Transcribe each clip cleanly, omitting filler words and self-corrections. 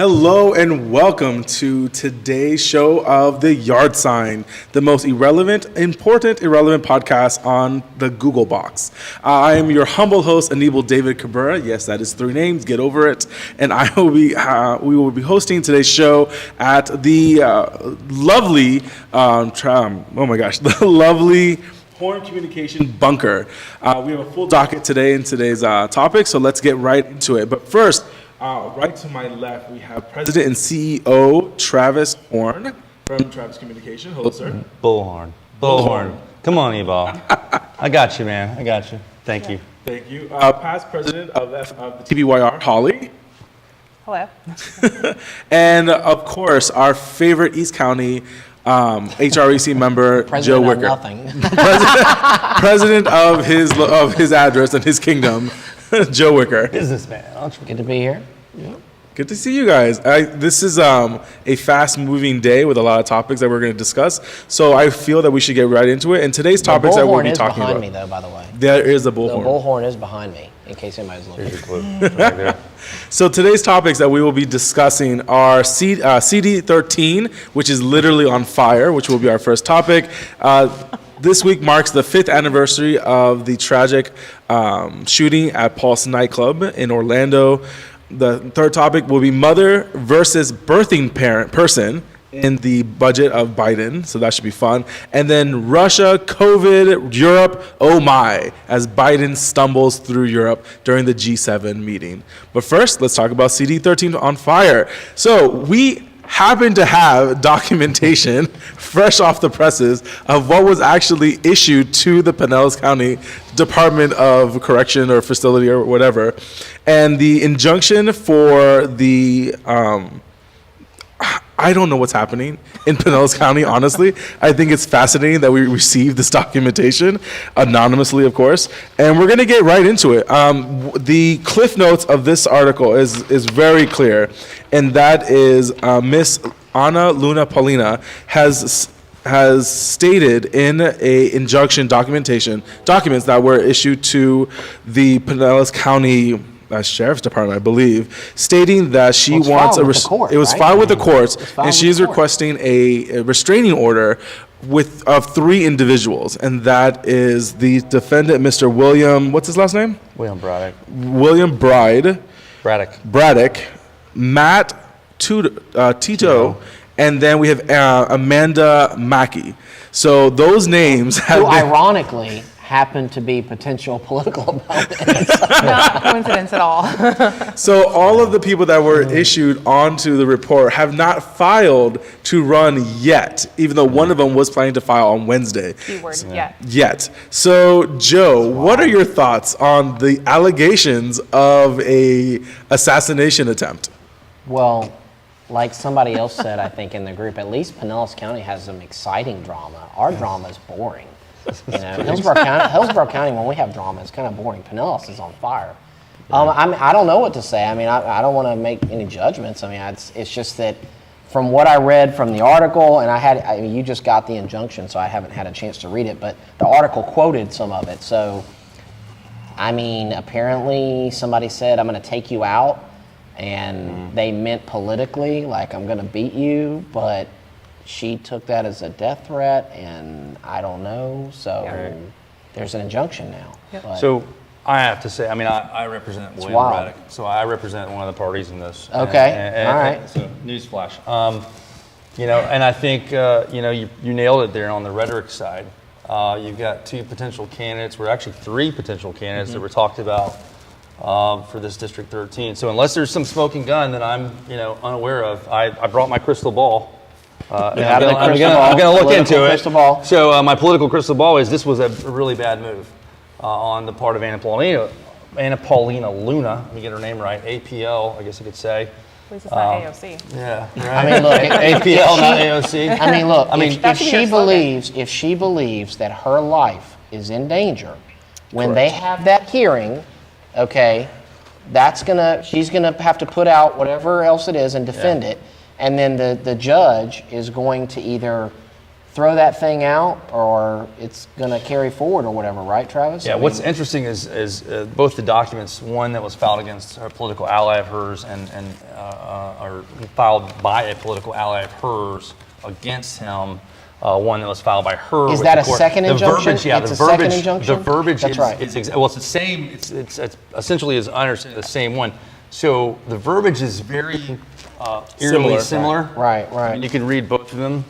Hello and welcome to today's show of The Yard Sign, the most irrelevant podcast on the Google box. I am your humble host, Anibal David Cabrera. Yes, that is 3 names. Get over it. And we will be hosting today's show at the lovely, the lovely Horn Communication Bunker. We have a full docket today in today's topic, so let's get right into it. But first, right to my left, we have President and CEO Travis Horn from Travis Communication. Hello, sir. Bullhorn. Come on, Ebal. I got you, man. I got you. Thank you. Thank you. Past President of the TBYR, Holly. Hello. And, of course, our favorite East County HREC member, Joe Wicker. President of his address and his kingdom, Joe Wicker. Businessman. Good to be here. Yeah. Good to see you guys. This is a fast-moving day with a lot of topics that we're going to discuss. So I feel that we should get right into it. And today's topics that we'll be talking about. The bullhorn is behind me, though, by the way. There is a bullhorn. The bullhorn is behind me, in case anybody's looking. Here's your clue. So today's topics that we will be discussing are CD13, which is literally on fire, which will be our first topic. This week marks the 5th anniversary of the tragic shooting at Pulse nightclub in Orlando. The third topic will be mother versus birthing person in the budget of Biden, so that should be fun. And then Russia, COVID, Europe, oh my, as Biden stumbles through Europe during the G7 meeting. But first, let's talk about CD13 on fire. So we happen to have documentation fresh off the presses of what was actually issued to the Pinellas County Department of Correction or Facility or whatever. And the injunction for the, I don't know what's happening in Pinellas County, honestly. I think it's fascinating that we received this documentation, anonymously, of course, and we're going to get right into it. The cliff notes of this article is very clear, and that is Miss Ana Luna Paulina has stated in a injunction documents that were issued to the Pinellas County Sheriff's Department, I believe, stating that she wants it was filed with the courts, and she's requesting a restraining order of 3 individuals, and that is the defendant, Mr. William, what's his last name? William Braddock. William Braddock, Matt Tito, and then we have Amanda Mackey. So those names have ironically happen to be potential political opponents. Not coincidence at all. So all of the people that were issued onto the report have not filed to run yet, even though one of them was planning to file on Wednesday. Keyword, Yet. So, Joe, what are your thoughts on the allegations of a assassination attempt? Well, like somebody else said, I think in the group, at least Pinellas County has some exciting drama. Our drama is boring. You know, Hillsborough County, when we have drama, it's kind of boring. Pinellas is on fire. I don't know what to say. I mean, I don't want to make any judgments. I mean, it's just that from what I read from the article, and you just got the injunction, so I haven't had a chance to read it, but the article quoted some of it. So, I mean, apparently somebody said, I'm going to take you out, and they meant politically, like I'm going to beat you, but she took that as a death threat, and I don't know. So there's an injunction now. Yep. So I have to say, I mean, I represent William Braddock, so I represent one of the parties in this. Okay. All right. So newsflash. And I think you nailed it there on the rhetoric side. You've got 2 potential candidates. We're actually 3 potential candidates that were talked about for this District 13. So unless there's some smoking gun that I'm unaware of, I brought my crystal ball. I'm going to look into it. So my political crystal ball is this was a really bad move on the part of Ana Paulina Luna. Let me get her name right. APL, I guess you could say. At least it's not AOC. Yeah. Right. I mean, look, APL, not AOC. I mean, look. If she believes that her life is in danger, when they have that hearing, okay, she's gonna have to put out whatever else it is and defend it. And then the judge is going to either throw that thing out, or it's going to carry forward or whatever, right, Travis? Yeah, I what's mean, interesting is both the documents, one that was filed against a political ally of hers or filed by a political ally of hers against him, one that was filed by her. Is with that the a court. second The injunction? verbiage, yeah, It's the a second verbiage, injunction? the verbiage That's is, right. well, it's the same. It's essentially, as I understand, the same one. So the verbiage is very eerily similar. Right. And you can read both of them.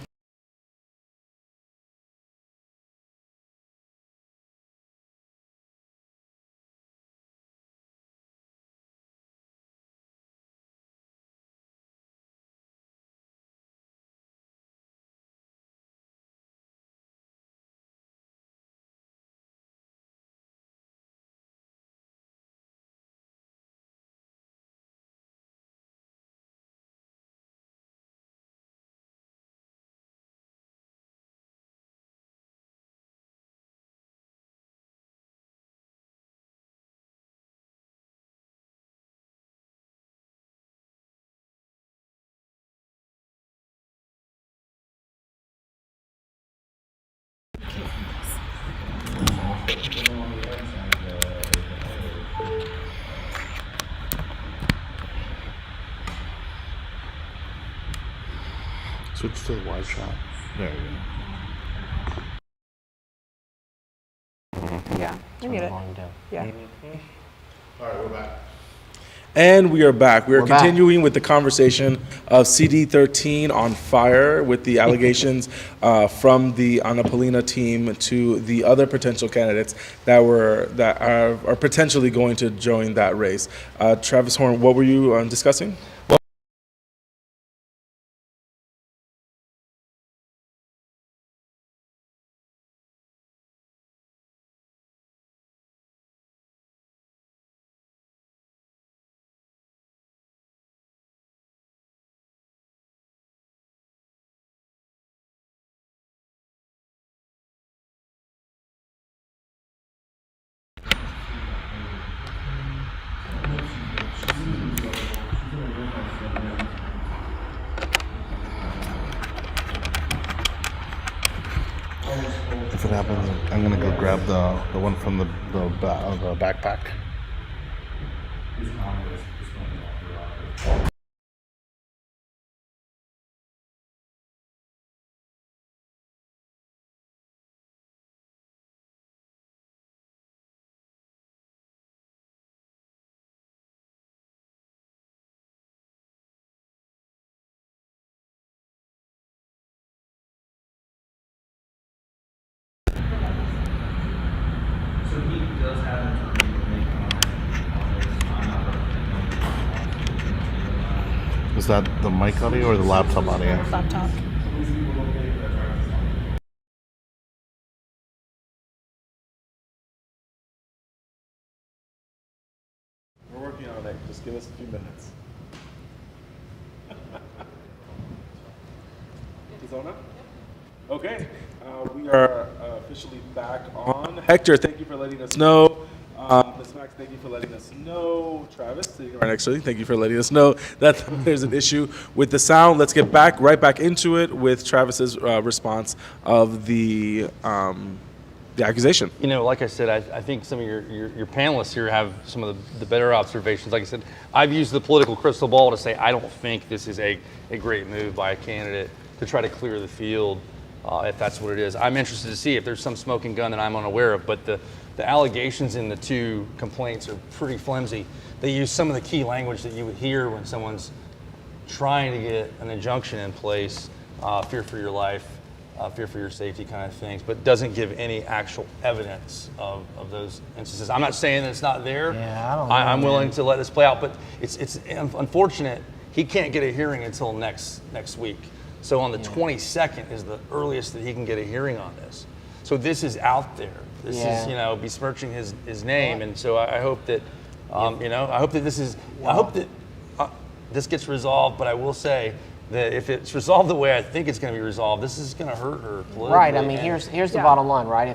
Switch to the wide shot. There you go. Yeah, we get it. Yeah. All right, we're back. And we are back. We are We're back. continuing with the conversation of CD13 on fire with the allegations from the Ana Paulina team to the other potential candidates that are potentially going to join that race. Travis Horn, what were you discussing? If it happens, I'm gonna go grab the one from the backpack. Is that the mic audio or the laptop audio? Laptop. We're working on it. Just give us a few minutes. Zona? Okay. We are officially back on. Hector, thank you for letting us know. Ms. Max, thank you for letting us know. Travis, sitting right next to you, thank you for letting us know that there's an issue with the sound. Let's get right back into it with Travis's response of the accusation. You know, like I said, I think some of your panelists here have some of the better observations. Like I said, I've used the political crystal ball to say I don't think this is a great move by a candidate to try to clear the field, if that's what it is. I'm interested to see if there's some smoking gun that I'm unaware of, but the allegations in the two complaints are pretty flimsy. They use some of the key language that you would hear when someone's trying to get an injunction in place, fear for your life, fear for your safety kind of things, but doesn't give any actual evidence of those instances. I'm not saying that it's not there. Yeah, I don't know, I'm willing man. to let this play out, but it's unfortunate he can't get a hearing until next week. So on the 22nd is the earliest that he can get a hearing on this. So this is out there. This is, besmirching his name, and so I hope that, I hope that this gets resolved. But I will say that if it's resolved the way I think it's going to be resolved, this is going to hurt her politically. Right. I mean, here's the bottom line, right?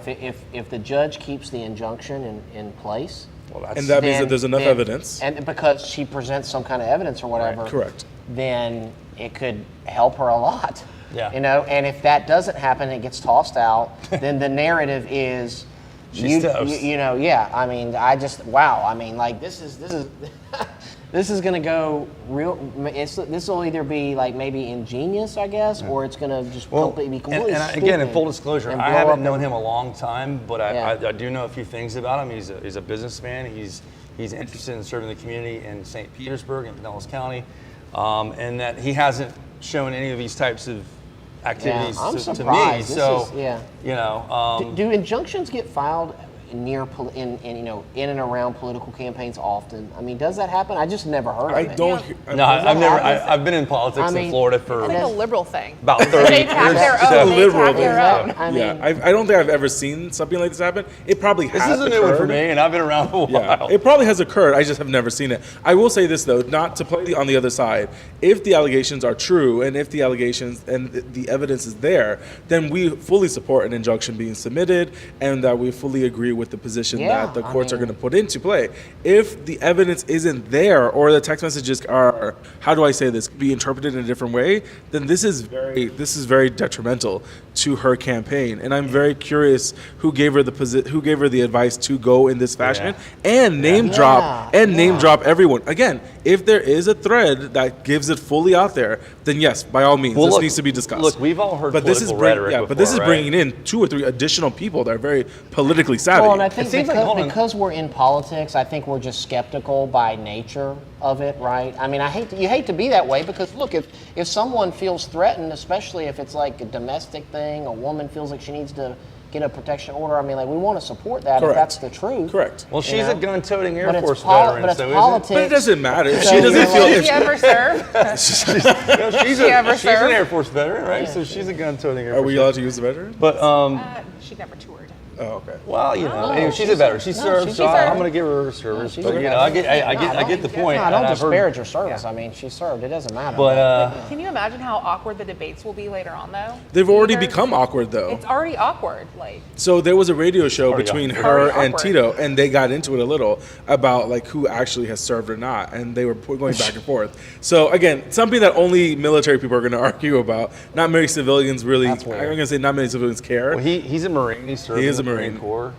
If the judge keeps the injunction in place, And that means that there's enough evidence. and because she presents some kind of evidence or whatever, Correct. then it could help her a lot. Yeah. You know, and if that doesn't happen, it gets tossed out. Then the narrative is, She's toast. you know, yeah. I mean, wow. I mean, like this is this is gonna go real. This will either be like maybe ingenious, I guess, or it's gonna just be completely and stupid. again, in full disclosure, and I blow haven't up known and- him a long time, but Yeah. I do know a few things about him. He's a businessman. He's interested in serving the community in St. Petersburg and Pinellas County, and that he hasn't shown any of these types of activities I'm to me. surprised. This So, is- yeah. you know, Do injunctions get filed in and around political campaigns often? I mean, does that happen? I just never heard of I it. don't. no, I've never. happen? I've been in politics I in mean, Florida for It's like a liberal thing. about 30 States have years. their so- own. They liberal have their thing. own. I mean, I don't think I've ever seen something like this happen. It probably This has is a new one for occurred. me, and I've been around a while. Yeah, it probably has occurred. I just have never seen it. I will say this though, not to play on the other side. If the allegations are true, and if the allegations and the evidence is there, then we fully support an injunction being submitted, and that we fully agree with the position Yeah, that the I courts are mean- going to put into play. If the evidence isn't there, or the text messages are, how do I say this, be interpreted in a different way, then this is very detrimental to her campaign. And I'm very curious who gave her the advice to go in this fashion and name drop everyone. Again, if there is a thread that gives it fully out there, then yes, by all means, Well, this look- needs to be discussed. look, we've all heard but this is political rhetoric but this is before, right? bringing in 2 or 3 additional people that are very politically savvy. Well, and I think It seems like- hold on. because we're in politics, I think we're just skeptical by nature of it, right? I mean, you hate to be that way because look, if someone feels threatened, especially if it's like a domestic thing, a woman feels like she needs to get a protection order. I mean, like we want to support that Correct. if that's the truth. Correct. Well, you she's know? a gun-toting Air But it's Force pol- veteran, but it's so politics. But it doesn't matter. If So she doesn't you're feel. like- Did she ever serve? she's She ever an served? Air Force veteran, right? So she's a gun-toting Air Are Force we veteran. allowed to use the veteran? But She never toured. Oh, okay. well, you know, No, anyway, she's a veteran. She served, she's so a I'm veteran. going to give her service. she's But a you know, I veteran. get the point. No, and don't I've heard- disparage her service. I mean, she served. It doesn't matter. But Can you imagine how awkward the debates will be later on, though? They've already Either- become awkward though. It's already awkward. Like, So there was a radio show Already between awkward. her Already and awkward. Tito, and they got into it a little about like who actually has served or not, and they were going back and forth. So again, something that only military people are going to argue about. Not many civilians really. I'm That's weird. going to say not many civilians care. well, he's a Marine. He served He is in the a Marine Marine. Corps.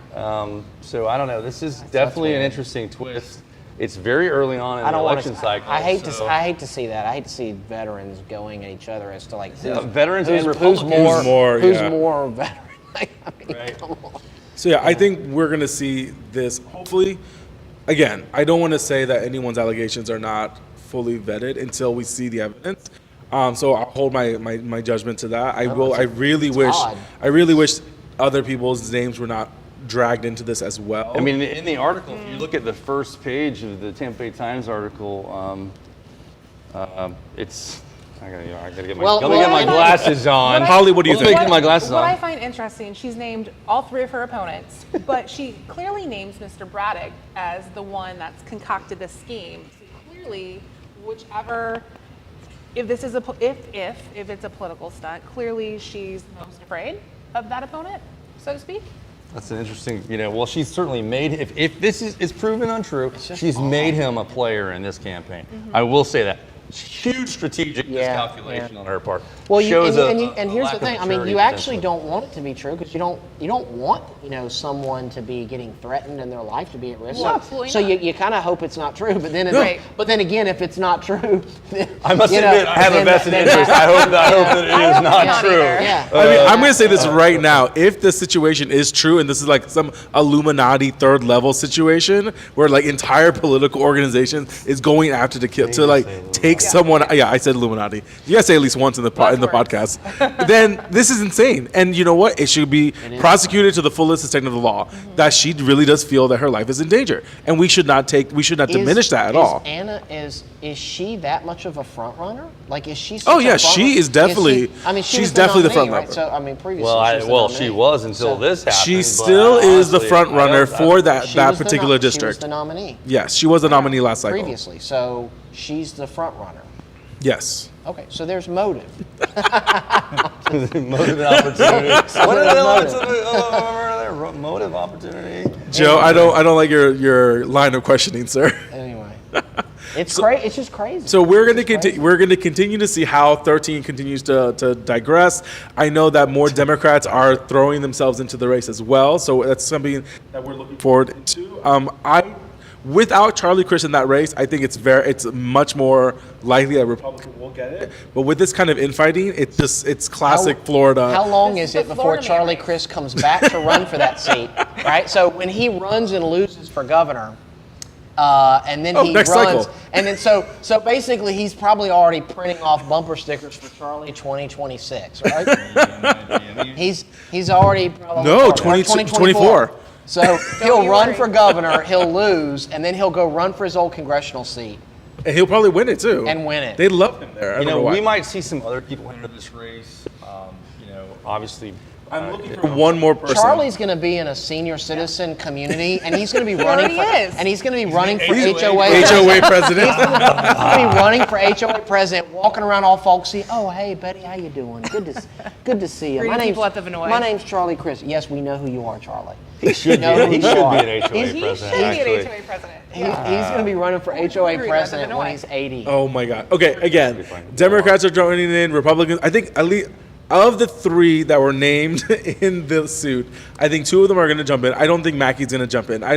So I don't know. This is definitely an weird. interesting twist. It's very early on in I the don't want election to. cycle. I hate so- to. I hate to see that. I hate to see veterans going at each other as to like who's, veterans and who's Republicans. more, Who's more, who's yeah. more veteran. I mean, Right. come on. So yeah, I think we're going to see this. Hopefully, again, I don't want to say that anyone's allegations are not fully vetted until we see the evidence. So I'll hold my judgment to that. I really wish. odd. I really wish other people's names were not dragged into this as well. I mean, in the article, if you look at the first page of the Tampa Bay Times article, it's. I gotta get my, Well, let me get my well, glasses on. Holly, what do you Let me think? get my glasses What I on. find interesting, she's named all 3 of her opponents, but she clearly names Mr. Braddock as the one that's concocted this scheme. So clearly, whichever, if this is if it's a political stunt, clearly she's most afraid of that opponent, so to speak. That's an interesting, well, she's certainly made, if this is proven untrue, she's made him a player in this campaign. I will say that. Huge strategic Yeah, miscalculation yeah. on her part. Well, Shows and a here's lack the of thing. I mean, maturity, you actually potentially. don't want it to be true because you don't want someone to be getting threatened and their life to be at risk. No, absolutely so not. you kind of hope it's not true, but then Right. but then again, if it's not true, I must you know, admit, I have a then- vested then- interest. I hope that it I is hope not not true. either. Yeah. I mean, I'm going to say this right now. If the situation is true, and this is like some Illuminati third level situation where like entire political organization is going after to kill to like take someone. Yeah, I said Illuminati. You got to say at least once in the Buzzwords. podcast. Then this is insane. And you know what? It should be prosecuted to the fullest extent of the law. That she really does feel that her life is in danger, and we should not diminish that at all. Anna is she that much of a front runner? Like, is she? Oh, such a yeah, front she runner? is definitely- I mean, she's was definitely the nominee, front right? runner. So I mean, previously, Well, she she was was the until nominee. this happened. She but still is the honestly, front runner for that She was the particular She district. was the nominee Yes, she was the nominee last cycle. previously, so she's the front runner. Yes. Okay, so there's motive. Motive and opportunity. What are the elements of there? Motive, opportunity. Joe, I don't like your line of questioning, sir. Anyway, It's crazy. It's just crazy. So we're going to It's just continue. We're going to continue to see how 13 continues to digress. I know that more Democrats are throwing themselves into the race as well. So that's something that we're looking forward to. Without Charlie Crist in that race, I think it's much more likely that Republican will get it. But with this kind of infighting, it's classic Florida. How long This is is it the before Florida Charlie man. Crist comes back to run for that seat? Right. So when he runs and loses for governor, and then he next runs, cycle. and then so basically he's probably already printing off bumper stickers for Charlie 2026, right? he's already probably No, or 2024. So he'll you run worry. for governor, he'll lose, and then he'll go run for his old congressional seat. And he'll probably win it too. And win it. They love him there. I You don't know, know why. we might see some other people enter this race. Obviously, I'm looking for one more person. Charlie's going to be in a senior citizen community, and he's going to be running already for, is. and he's going to be running for He's HOA. HOA president. He's going to be running for HOA president, walking around all folksy. Oh, hey, Betty, how you doing? Good to see you. Greet people at the Vinoy. My name's Charlie Crist. Yes, we know who you are, Charlie. he should know who be you are. an HOA He's- He president. should be actually. an HOA president. He's going to be running for HOA agree, president that's when Vinoy. he's 80. Oh my God. Okay, again, fine. Democrats are joining in. Republicans. I think at least of the three that were named in the suit, I think two of them are going to jump in. I don't think Mackey's going to jump in. I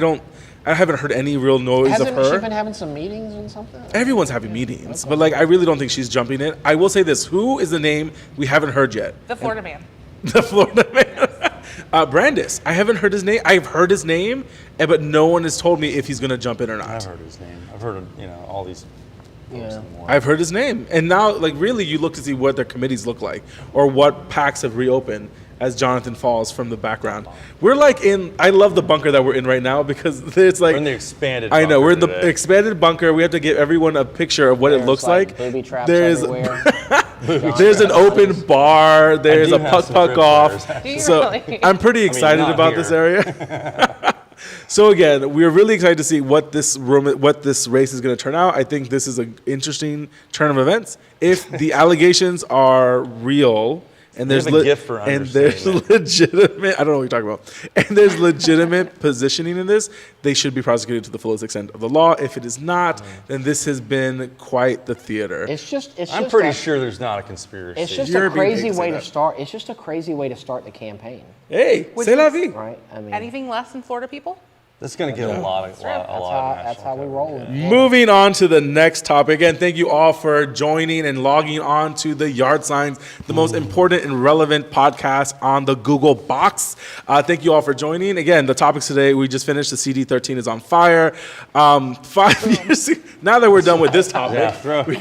haven't heard any real noise Hasn't of she her. been having some meetings and something? Everyone's having meetings, but like I really don't think she's jumping in. I will say this: who is the name we haven't heard yet? The Florida man. The Florida man, Brandis. I haven't heard his name. I've heard his name, but no one has told me if he's going to jump in or I've not. heard his name. I've heard all these. folks Yeah. and more. I've heard his name, and now like really, you look to see what their committees look like or what PACs have reopened. As Jonathan falls from the background, we're like in. I love the bunker that we're in right now because it's like We're in the expanded. I know bunker we're in the today. expanded bunker. We have to give everyone a picture of what it There's, looks like. Booby traps There's everywhere. there's an open bar. There's do a have puck some puck trip off. chairs. Do you So really? I'm pretty excited not about here. this area. So again, we're really excited to see what this race is going to turn out. I think this is an interesting turn of events. If the allegations are real. And We there's have a gift for understatement. legitimate. I don't know what you're talking about. And there's legitimate positioning in this. They should be prosecuted to the fullest extent of the law. If it is not, then this has been quite the theater. I'm pretty sure there's not a conspiracy. It's just You're a being crazy paid to way say to that. start. It's just a crazy way to start the campaign, Hey, Which c'est la is- vie. right? I mean, Anything less than Florida people? That's going to get a lot of that's how we roll. Moving on to the next topic. Again, thank you all for joining and logging on to the Yard Signs, the most important and relevant podcast on the Google box. Thank you all for joining. Again, the topics today, we just finished. The CD13 is on fire. 5 years, now that we're done with this topic, Yeah, throw we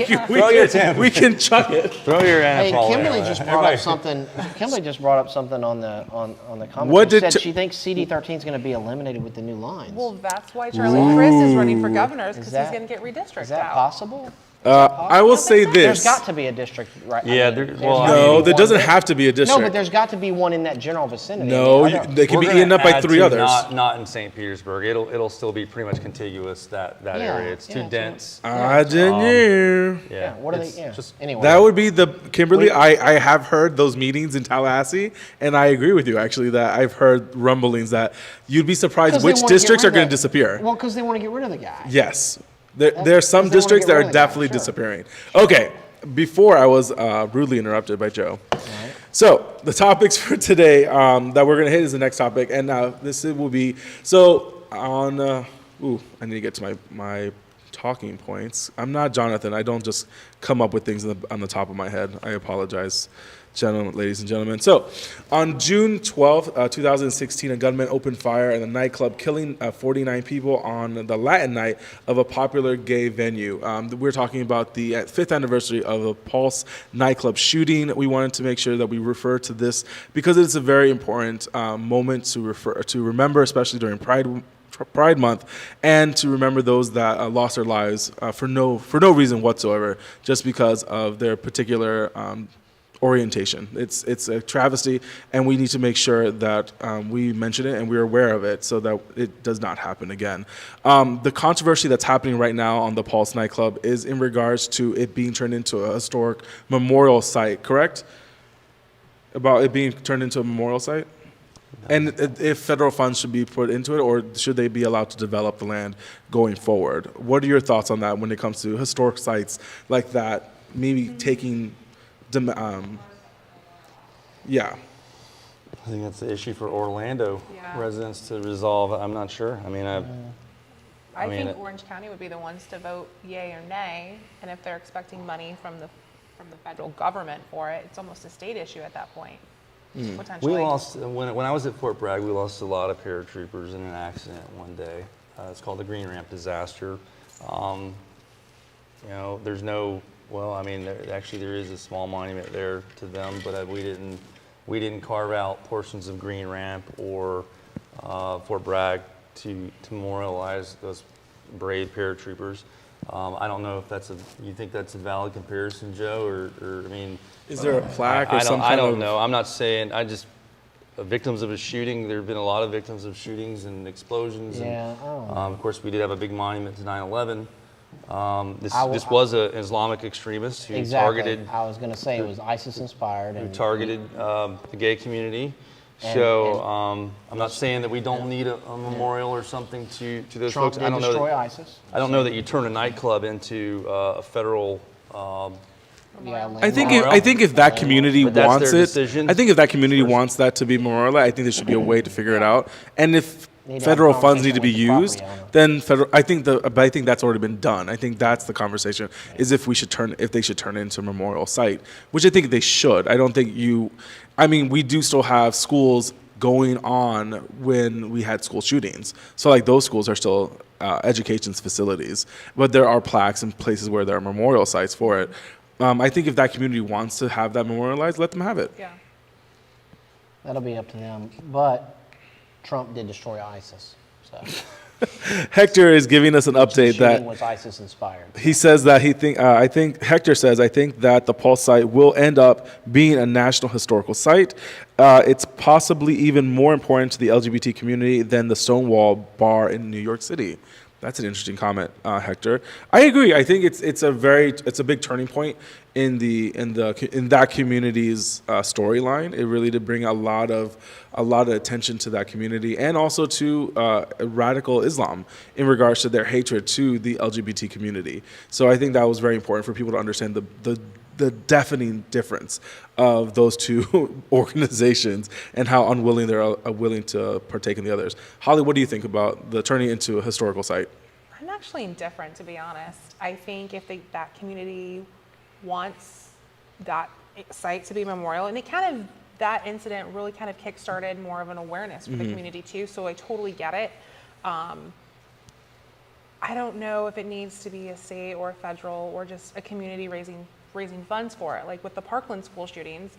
your tamper. can chuck it. Throw your Hey, NFL Kimberly there. just brought up something. Kimberly just brought up something on the comment. What She did said t- she thinks CD13 is going to be eliminated with the new lines. Well, that's why Charlie Crist is running for governor, because he's that- going to get redistricted is that out. possible? I will say There's this. got to be a district, right? Yeah, I mean, there- there's well, got to No, be there one doesn't that- have to be a No, district. but there's got to be one in that general vicinity. No, I mean, I don't- they can We're be gonna eaten up by add 3 to others. Not in St. Petersburg. It'll still be pretty much contiguous that Yeah, area. It's too yeah, dense. I didn't hear. yeah, what are they? it's Yeah. just- Anyway, That would be the Kimberly. I have heard those meetings in Tallahassee, and I agree with you actually that I've heard rumblings that you'd be surprised 'Cause they which wanna get districts rid are going of- to disappear. Well, because they want to get rid of the guy. Yes, there are some because they wanna districts get that rid are of the guy, definitely sure. disappearing. Okay, before I was rudely interrupted by Joe. So the topics for today that we're going to hit is the next topic, and this will be so on. I need to get to my talking points. I'm not Jonathan. I don't just come up with things on the top of my head. I apologize, ladies and gentlemen. So, on June 12th, 2016, a gunman opened fire at a nightclub, killing 49 people on the Latin night of a popular gay venue. We're talking about the 5th anniversary of the Pulse nightclub shooting. We wanted to make sure that we refer to this because it's a very important moment to remember, especially during Pride Month, and to remember those that lost their lives for no reason whatsoever, just because of their particular orientation. It's a travesty, and we need to make sure that we mention it and we're aware of it so that it does not happen again. The controversy that's happening right now on the Pulse nightclub is in regards to it being turned into a historic memorial site, correct? About it being turned into a memorial site? And if federal funds should be put into it, or should they be allowed to develop the land going forward? What are your thoughts on that when it comes to historic sites like that, maybe taking, yeah. I think that's the issue for Orlando Yeah. residents to resolve. I'm not sure. I mean, I mean, think Orange County would be the ones to vote yay or nay, and if they're expecting money from the federal government for it, it's almost a state issue at that point, potentially. we lost, when I was at Fort Bragg, we lost a lot of paratroopers in an accident one day. It's called the Green Ramp disaster. You know, there's no, well, I mean, actually there is a small monument there to them, but we didn't carve out portions of Green Ramp or Fort Bragg to memorialize those brave paratroopers. I don't know if you think that's a valid comparison, Joe, or I mean, Is there a plaque or I some don't, I kind don't of? know. I'm not saying. Victims of a shooting. There have been a lot of victims of shootings and explosions. Yeah, I don't know. Of course, we did have a big monument to 9/11. I This was an Islamic extremist who Exactly. targeted I was going to say it was ISIS inspired. who And targeted the gay community. And- So I'm not saying that we don't need a memorial or something to those Trump folks. did destroy ISIS. I don't know that you turn a nightclub into a federal. Yeah, I think Memorial. if that community But that's wants their it, decision. I think if that community wants that to be memorialized, I think there should be a way to figure it out. And if Need to have federal a funds need to be conversation with used, the property owner. then federal. But I think that's already been done. I think that's the conversation: is if they should turn it into a memorial site, which I think they should. I don't think you. I mean, we do still have schools going on when we had school shootings. So like those schools are still education facilities, but there are plaques in places where there are memorial sites for it. I think if that community wants to have that memorialized, let them have it. Yeah. That'll be up to them. But Trump did destroy ISIS. So Hector is giving us an update shooting that was ISIS inspired. he says that Hector says, I think that the Pulse site will end up being a national historical site. It's possibly even more important to the LGBT community than the Stonewall bar in New York City. That's an interesting comment, Hector. I agree. I think it's a big turning point in that community's storyline. It really did bring a lot of attention to that community, and also to radical Islam in regards to their hatred to the LGBT community. So I think that was very important for people to understand the deafening difference of those two organizations and how unwilling they're willing to partake in the others. Holly, what do you think about the turning into a historical site? I'm actually indifferent, to be honest. I think if that community wants that site to be memorial, and that incident really kind of kickstarted more of an awareness for the community too, so I totally get it. I don't know if it needs to be a state or a federal or just a community raising funds for it. Like with the Parkland school shootings,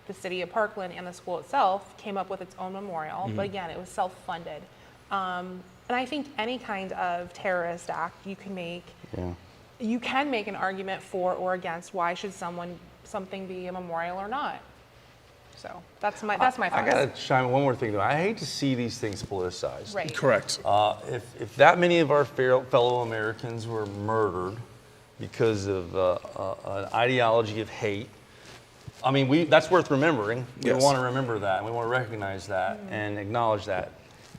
the city of Parkland and the school itself came up with its own memorial, but again, it was self-funded. And I think any kind of terrorist act you can make, you can make an argument for or against why should something be a memorial or not. So that's my thoughts. I gotta chime in one more thing though. I hate to see these things politicized. Right. Correct. If that many of our fellow Americans were murdered because of an ideology of hate, I mean, that's worth remembering. We Yes. want to remember that, and we want to recognize that and acknowledge that.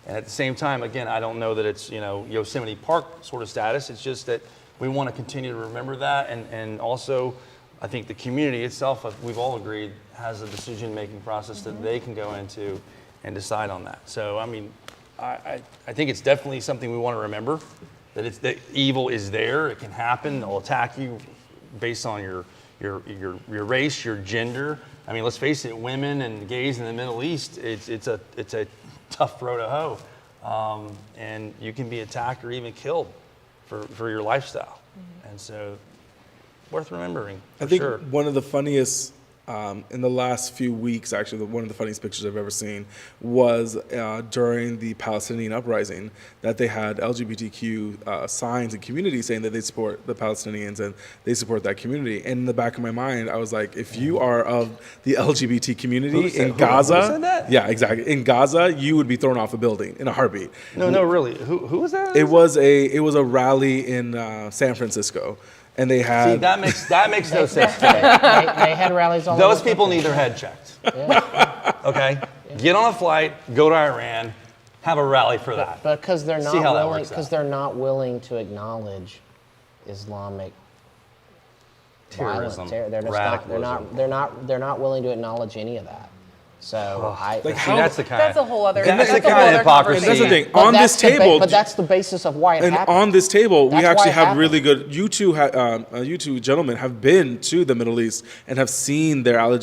And at the same time, again, I don't know that it's Yosemite Park sort of status. It's just that we want to continue to remember that, and also, I think the community itself, we've all agreed, has a decision-making process that they can go into and decide on that. So, I mean, I think it's definitely something we want to remember. That evil is there. It can happen. It'll attack you based on your race, your gender. I mean, let's face it. Women and gays in the Middle East, it's a tough road to hoe, and you can be attacked or even killed for your lifestyle. And so, worth remembering. I think sure. one of the funniest in the last few weeks, actually, one of the funniest pictures I've ever seen was during the Palestinian uprising, that they had LGBTQ signs and communities saying that they support the Palestinians and they support that community. And in the back of my mind, I was like, if you are of the LGBT community in Gaza, who said that? yeah, exactly, in Gaza, you would be thrown off a building in a heartbeat. No, really. Who was that? It was a rally in San Francisco, and they had. See, that makes no sense to me. They had rallies all Those over. people need their head checked. Yeah. Okay? Get on a flight, go to Iran, have a rally for that. Because they're not See how that willing. works out. Because they're not willing to acknowledge Islamic Terrorism, violence. They're just not. radicalism. They're not willing to acknowledge any of that. So Like See, how- that's the kind. That's a whole other. That's That's the a whole kind of other hypocrisy. And that's the thing. But On this that's the table, but that's the basis of why it and happened. on this table, we That's why actually it have happened. really good. You two gentlemen have been to the Middle East and have seen their Not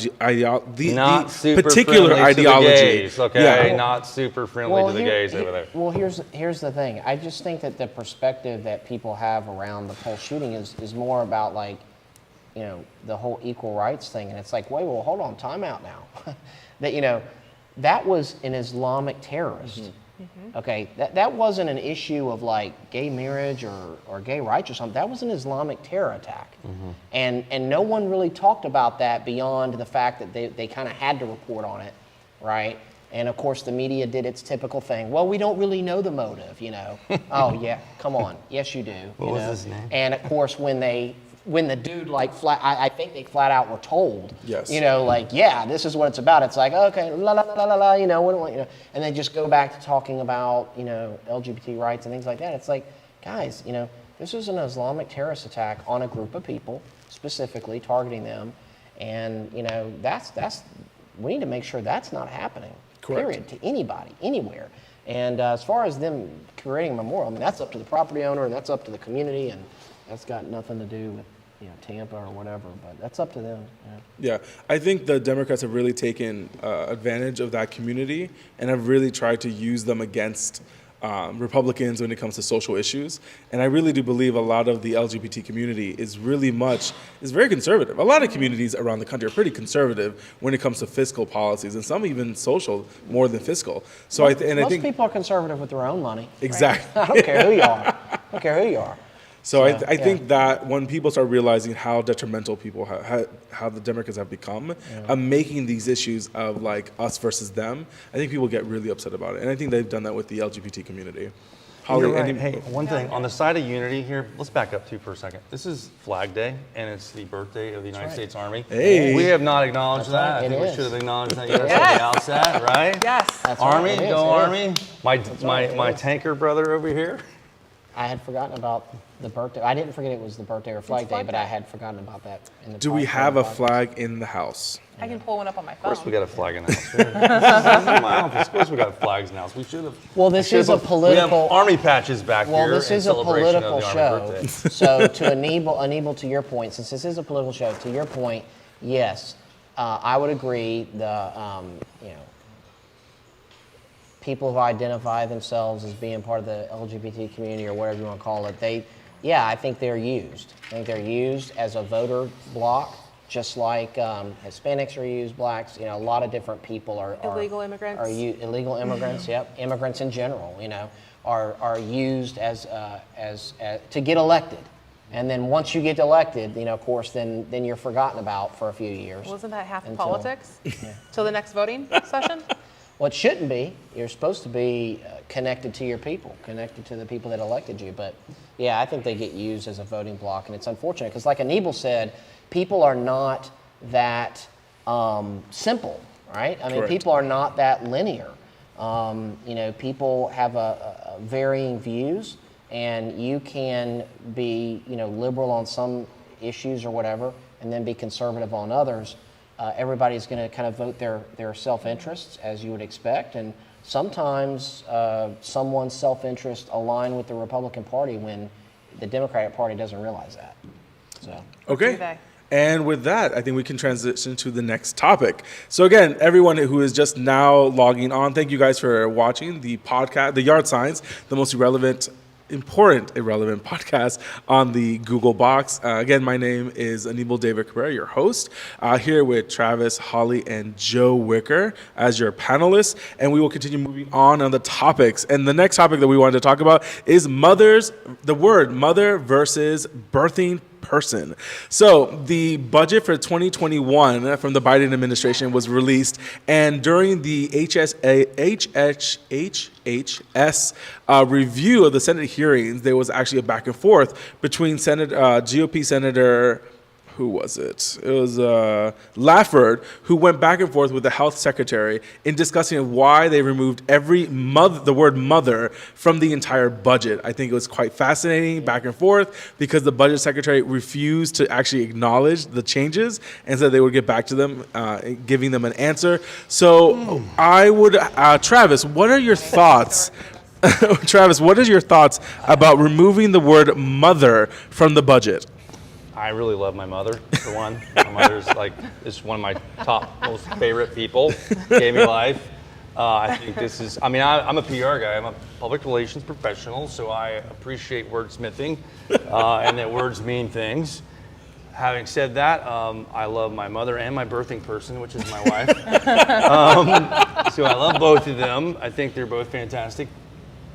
the super particular friendly ideology. to the gays, okay? Yeah. Not super friendly to the gays over there. Well, here's the thing. I just think that the perspective that people have around the whole shooting is more about like, the whole equal rights thing, and it's like, wait, well, hold on, time out now. That that was an Islamic terrorist. Mm-hmm. Okay, that wasn't an issue of like gay marriage or gay rights or something. That was an Islamic terror attack, and no one really talked about that beyond the fact that they kind of had to report on it, right? And of course, the media did its typical thing. Well, we don't really know the motive, Oh yeah, come on, yes you do. What was his name? And of course, when the dude I think they flat out were told, Yes. yeah, this is what it's about. It's like, okay, la la la la la, and they just go back to talking about, LGBT rights and things like that. It's like, guys, this is an Islamic terrorist attack on a group of people, specifically targeting them, and we need to make sure that's not happening. Correct. Period, to anybody, anywhere. And as far as them creating a memorial, that's up to the property owner and that's up to the community, and that's got nothing to do with Tampa or whatever, but that's up to them. Yeah, I think the Democrats have really taken advantage of that community and have really tried to use them against Republicans when it comes to social issues. And I really do believe a lot of the LGBT community is very conservative. A lot of communities around the country are pretty conservative when it comes to fiscal policies, and some even social more than fiscal. So I Most think people are conservative with their own money. exactly. I don't care who you are. I don't care who you are. So I yeah. think that when people start realizing how detrimental people how the Democrats have become, making these issues of like us versus them, I think people get really upset about it. And I think they've done that with the LGBT community. Holly, You're right. Hey, one thing on the side of unity here. Let's back up for a second. This is Flag Day, and it's the birthday of the United States Army. Hey. We have not acknowledged That's that. right, I it think we is. should have acknowledged that at Yes. the outset, right? Yes. That's right, Army, it is, go it is. Army. My tanker brother over here. I had forgotten about the birthday. I didn't forget it was the birthday or Flag Day, Flag but Day. I had forgotten about that. Do we have a flag in the house? I can pull one up on my Of phone. course, we got a flag in the house. This is my office. Of course, we got flags in the house. We should have. Well, this is a We have political. army patches back Well, here. this in is a celebration political of the show. Army birthday. So to enable to your point, since this is a political show, to your point, yes, I would agree. People who identify themselves as being part of the LGBT community or whatever you want to call it, I think they're used. I think they're used as a voter block, just like Hispanics are used, blacks. A lot of different people are Illegal immigrants. Illegal immigrants. Yep, immigrants in general. Are used as to get elected. And then once you get elected, of course, then you're forgotten about for a few years. Wasn't that half of Until- politics? Till the next voting session? Well, it shouldn't be. You're supposed to be connected to your people, connected to the people that elected you. But yeah, I think they get used as a voting block, and it's unfortunate because, like Anibal said, people are not that simple, right? I mean, Correct. people are not that linear. People have varying views, and you can be, liberal on some issues or whatever, and then be conservative on others. Everybody's going to kind of vote their self-interests, as you would expect, and sometimes someone's self-interest align with the Republican Party when the Democratic Party doesn't realize that. So. Do Okay. they? And with that, I think we can transition to the next topic. So again, everyone who is just now logging on, thank you guys for watching the podcast, the Yard Signs, the most irrelevant podcast on the Google box. Again, my name is Anibal David Cabrera, your host, here with Travis, Holly, and Joe Wicker as your panelists. And we will continue moving on the topics. And the next topic that we wanted to talk about is the word mother versus birthing person. So the budget for 2021 from the Biden administration was released, and during the HHS review of the Senate hearings, there was actually a back and forth between GOP Senator, who was it? It was Lafford, who went back and forth with the health secretary in discussing why they removed the word mother from the entire budget. I think it was quite fascinating, back and forth, because the budget secretary refused to actually acknowledge the changes and said they would get back to them, giving them an answer. So I would, Travis, what are your thoughts? Travis, what is your thoughts about removing the word mother from the budget? I really love my mother, for one. My mother's is one of my top, most favorite people. Gave me life. I think this is, I'm a PR guy. I'm a public relations professional, so I appreciate wordsmithing and that words mean things. Having said that, I love my mother and my birthing person, which is my wife. So I love both of them. I think they're both fantastic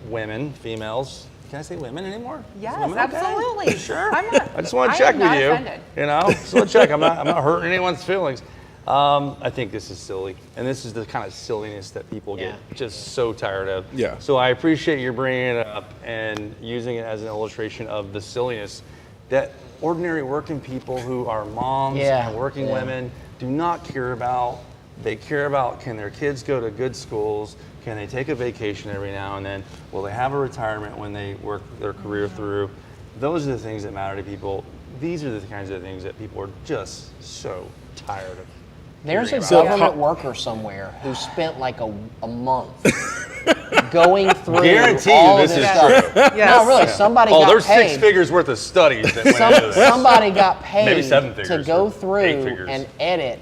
women, females. Can I say women anymore? Yes, women absolutely. Okay? Sure. I just want to check am with not you. offended. You know, just want to check. I'm not hurting anyone's feelings. I think this is silly, and this is the kind of silliness that people get just so tired of. Yeah. So I appreciate you bringing it up and using it as an illustration of the silliness that ordinary working people who are moms and working women do not care about. They care about, can their kids go to good schools? Can they take a vacation every now and then? Will they have a retirement when they work their career through? Those are the things that matter to people. These are the kinds of things that people are just so tired of. There's a hearing government worker somewhere who spent like a month going through Guarantee all you of this this is stuff. true. No, really, somebody got there's paid. 6 figures worth of studies that went into this. Somebody got paid Maybe 7 to figures go or 8 through figures. and edit,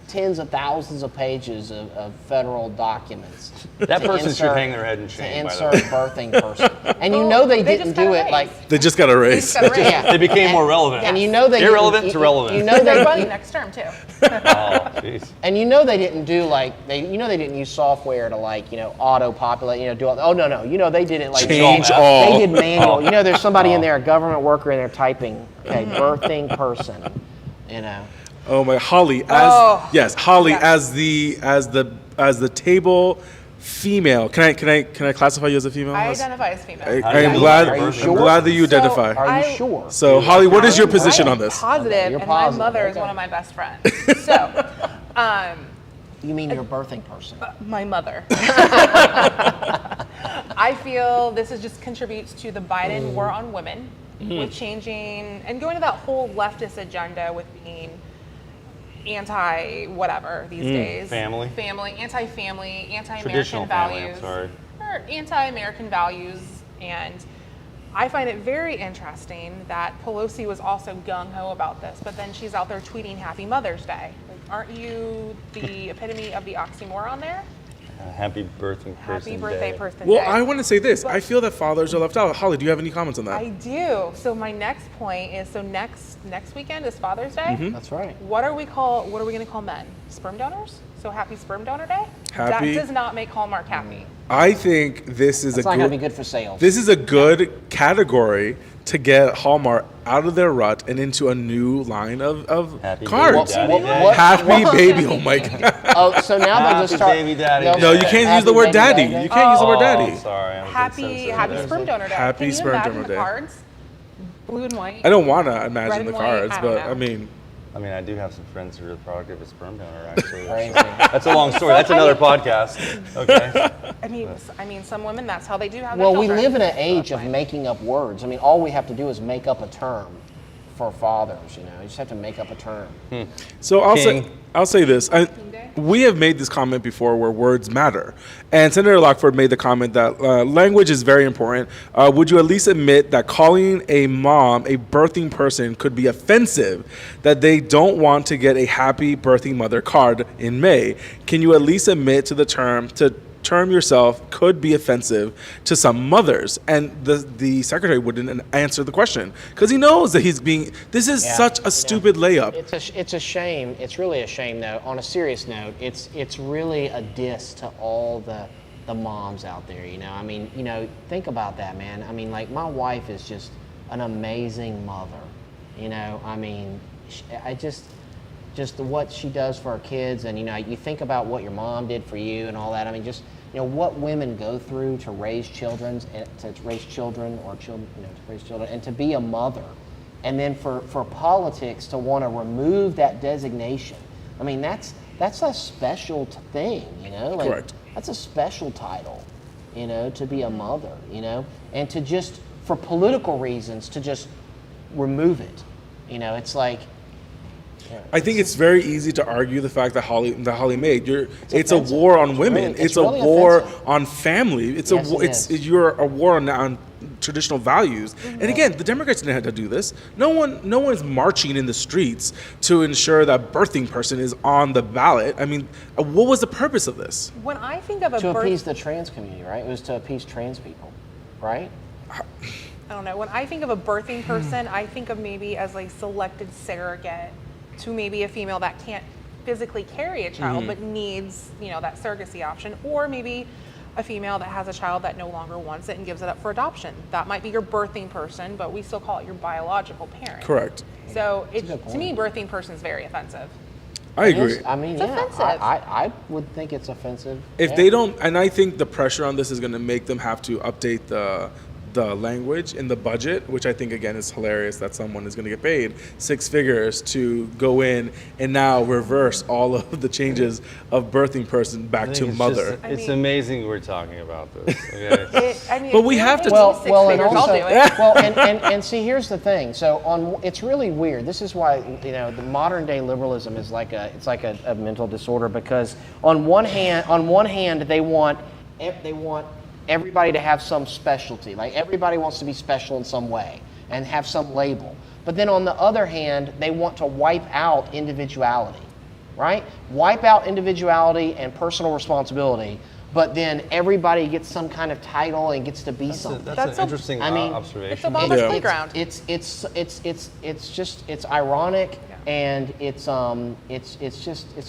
tens of thousands of pages of federal documents. That to person should insert- hang their head in to shame, by the insert way. birthing person. And you know they They didn't just got do a it raise. like They just got a raise. Just got a raise. yeah. They became more relevant. And you know they Irrelevant didn't, to relevant. You know They're they running next term too. Oh, jeez. and you know they didn't do they didn't use software to auto populate, do all. Oh no, they did it like Change all. all. They did manual. There's somebody in there, a government worker in there typing, birthing person, Oh my, Holly, Yes. as the table female. Can I classify you as a female? I identify as female. How do you I'm feel glad. about Are you I'm sure? glad that you So, identify. Are you I- sure? So, Holly, what is your I'm position on this? Positive, Okay, you're and positive, my mother is okay. one of my best friends. So, You mean your birthing person? my mother. I feel this is just contributes to the Biden war on women, with changing and going to that whole leftist agenda with being anti-whatever these days. Family. Anti-family, anti-American Traditional family, I'm values. sorry. Or anti-American values. And I find it very interesting that Pelosi was also gung-ho about this, but then she's out there tweeting Happy Mother's Day. Aren't you the epitome of the oxymoron there? Happy birthing person Happy birthday day. person Well, day. I want to say this. I feel that fathers are left out. Holly, do you have any comments on that? I do. So my next point is, next weekend is Father's Day. That's right. What are we going to call men? Sperm donors? So happy Sperm Donor Day? Happy- That does not make Hallmark happy. I think this is It's a not going to be good. good for sales. This is a good category to get Hallmark out of their rut and into a new line of Happy cards. baby daddy day. Happy baby! Oh my god! Oh, so now they'll just Happy start. baby daddy they'll day. No, you say can't use happy the word baby daddy. day. You can't use the word Oh, daddy. sorry. I was Happy insensitive. Sperm Donor Day. Happy Can you Sperm imagine Donor the Day. cards? Blue and white. I don't want to Red imagine and the white, cards, I don't but know. I mean, I mean, I do have some friends who are the product of a sperm donor, actually. Crazy. That's a long story. That's another podcast. Okay. I mean, some women, that's how they do have their Well, we children. live in an age of making up words. I mean, all we have to do is make up a term for fathers. You just have to make up a term. so King. I'll say this. We have made this comment before where words matter. And Senator Lockford made the comment that language is very important. Would you at least admit that calling a mom a birthing person could be offensive, that they don't want to get a happy birthing mother card in May? Can you at least admit to term yourself could be offensive to some mothers? And the secretary wouldn't answer the question because he knows that this is such a stupid layup. It's a shame. It's really a shame, though. On a serious note, it's really a diss to all the moms out there. I mean, think about that, man. I mean, like, my wife is just an amazing mother. I mean, I just what she does for her kids, and you think about what your mom did for you and all that. I mean, just what women go through to raise children, and to raise children, and to be a mother, and then for politics to want to remove that designation. I mean, that's a special thing, you know? Like, Correct. That's a special title, you know, to be a mother, you know? And to just, for political reasons, to just remove it. You know, it's like... I think it's very easy to argue the fact that Holly made. It's a offensive. war on It's women. really- it's it's a really war offensive. on family. It's Yes, a it it's is. you're a war on traditional values. And again, the Democrats didn't have to do this. No one's marching in the streets to ensure that birthing person is on the ballot. I mean, what was the purpose of this? When I think of a To appease birth, the trans community, right? It was to appease trans people, right? I don't know. When I think of a birthing person, I think of maybe as like selected surrogate to maybe a female that can't physically carry a child but needs, you know, that surrogacy option, or maybe a female that has a child that no longer wants it and gives it up for adoption. That might be your birthing person, but we still call it your biological parent. Correct. So a good to me, birthing person is very offensive. I It agree. is- I mean, It's yeah, offensive. I would think it's offensive. If yeah. they don't, and I think the pressure on this is going to make them have to update the language in the budget, which I think again is hilarious that someone is going to get paid 6 figures to go in and now reverse all of the changes of birthing person back to mother. It's amazing we're talking about this. Okay? But we have to- Well, Six well, and figures, also, I'll do it. well, and see, here's the thing. So it's really weird. This is why, you know, the modern day liberalism is like a mental disorder, because on one hand they want everybody to have some specialty. Like everybody wants to be special in some way and have some label. But then on the other hand, they want to wipe out individuality, right? Wipe out individuality and personal responsibility, but then everybody gets some kind of title and gets to be something. That's That's an a- interesting I mean, observation. It's Obama's Yeah. playground. It's ironic, and it's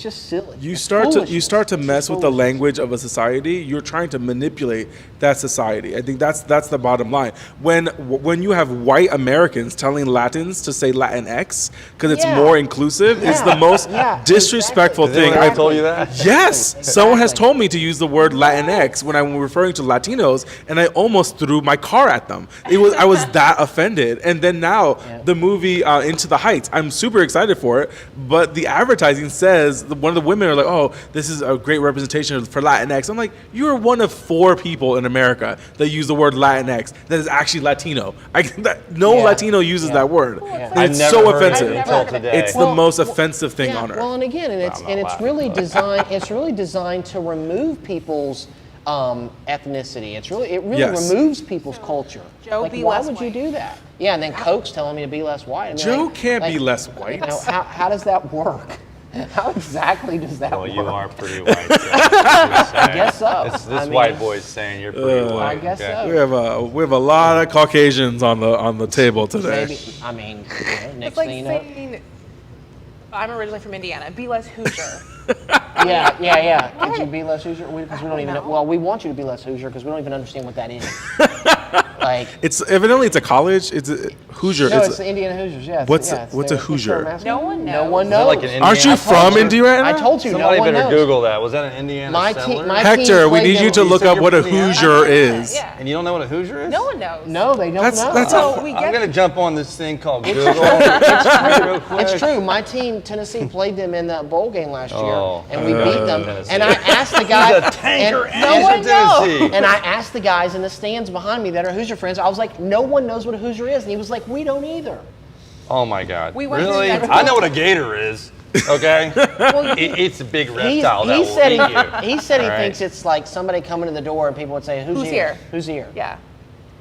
just silly. You It's start to foolishness. mess It's with the foolishness. language of a society. You're trying to manipulate that society. I think that's the bottom line. When you have white Americans telling Latins to say Latinx because it's Yeah. more inclusive, it's the most Yeah, disrespectful Has anyone thing ever I've told you that? Yes, someone has Exactly. told me to use the word Latinx when I'm referring to Latinos, and I almost threw my car at them. I was that offended. And then now Yeah. the movie Into the Heights, I'm super excited for it, but the advertising says one of the women are like, "Oh, this is a great representation for Latinx." I'm like, "You are one of 4 people in America that use the word Latinx that is actually Latino. No Yeah. Latino uses Yeah. that word. Well, it's And like- it's I've so never heard it offensive. until today. It's the Well, most offensive thing Yeah, on earth. well, and again, and I'm not it's laughing really about it. designed. It's really designed to remove people's ethnicity. It really Yes. removes people's culture. Joe, like, be why less would you white. do that? Yeah, and then Coke's telling me to be less white. I mean, Joe like- can't be like, less white. You know, how does that work? How exactly does that Well, work? you are pretty white. I guess so. This I mean- white boy's saying you're pretty white. I guess okay? so. We have a lot of Caucasians on the table today. Maybe, I mean, next It's like thing you know. saying, I'm originally from Indiana, be less Hoosier. Yeah. Could you be less Hoosier? Because we don't even know. know. Well, we want you to be less Hoosier because we don't even understand what that is. Like, It's evidently it's a college. It's a Hoosier. no, It's it's the Indiana Hoosiers. Yeah. What's yeah, it's what's a their- it's Hoosier? their mascot. No one No knows. one Is that knows. like an Aren't you Indiana from settler? Indy right now? I told you. Somebody no one better knows. Google that. Was that an Indiana My settler? team- my- Hector, we played need you them. to You look said up you're what a from Indiana? Hoosier is. Yeah. And you don't know what a Hoosier is? No one knows. No, they don't know. That's So we I'm get gonna jump on this thing called Google. real quick. It's true. My team, Tennessee, played them in that bowl game last year, Oh. and we beat them. Tennessee. And I asked the guy, He's a tanker. and, No and- one knows. and I asked the guys in the stands behind me that are Hoosier friends. I was like, "No one knows what a Hoosier is," and he was like, "We don't either." Oh my God. We went really? through that. I know what a gator is. Okay. It's a big reptile that he will said eat you. he said he All right. thinks it's like somebody coming to the door and people would say, "Who's Who's here? Who's here?" Yeah.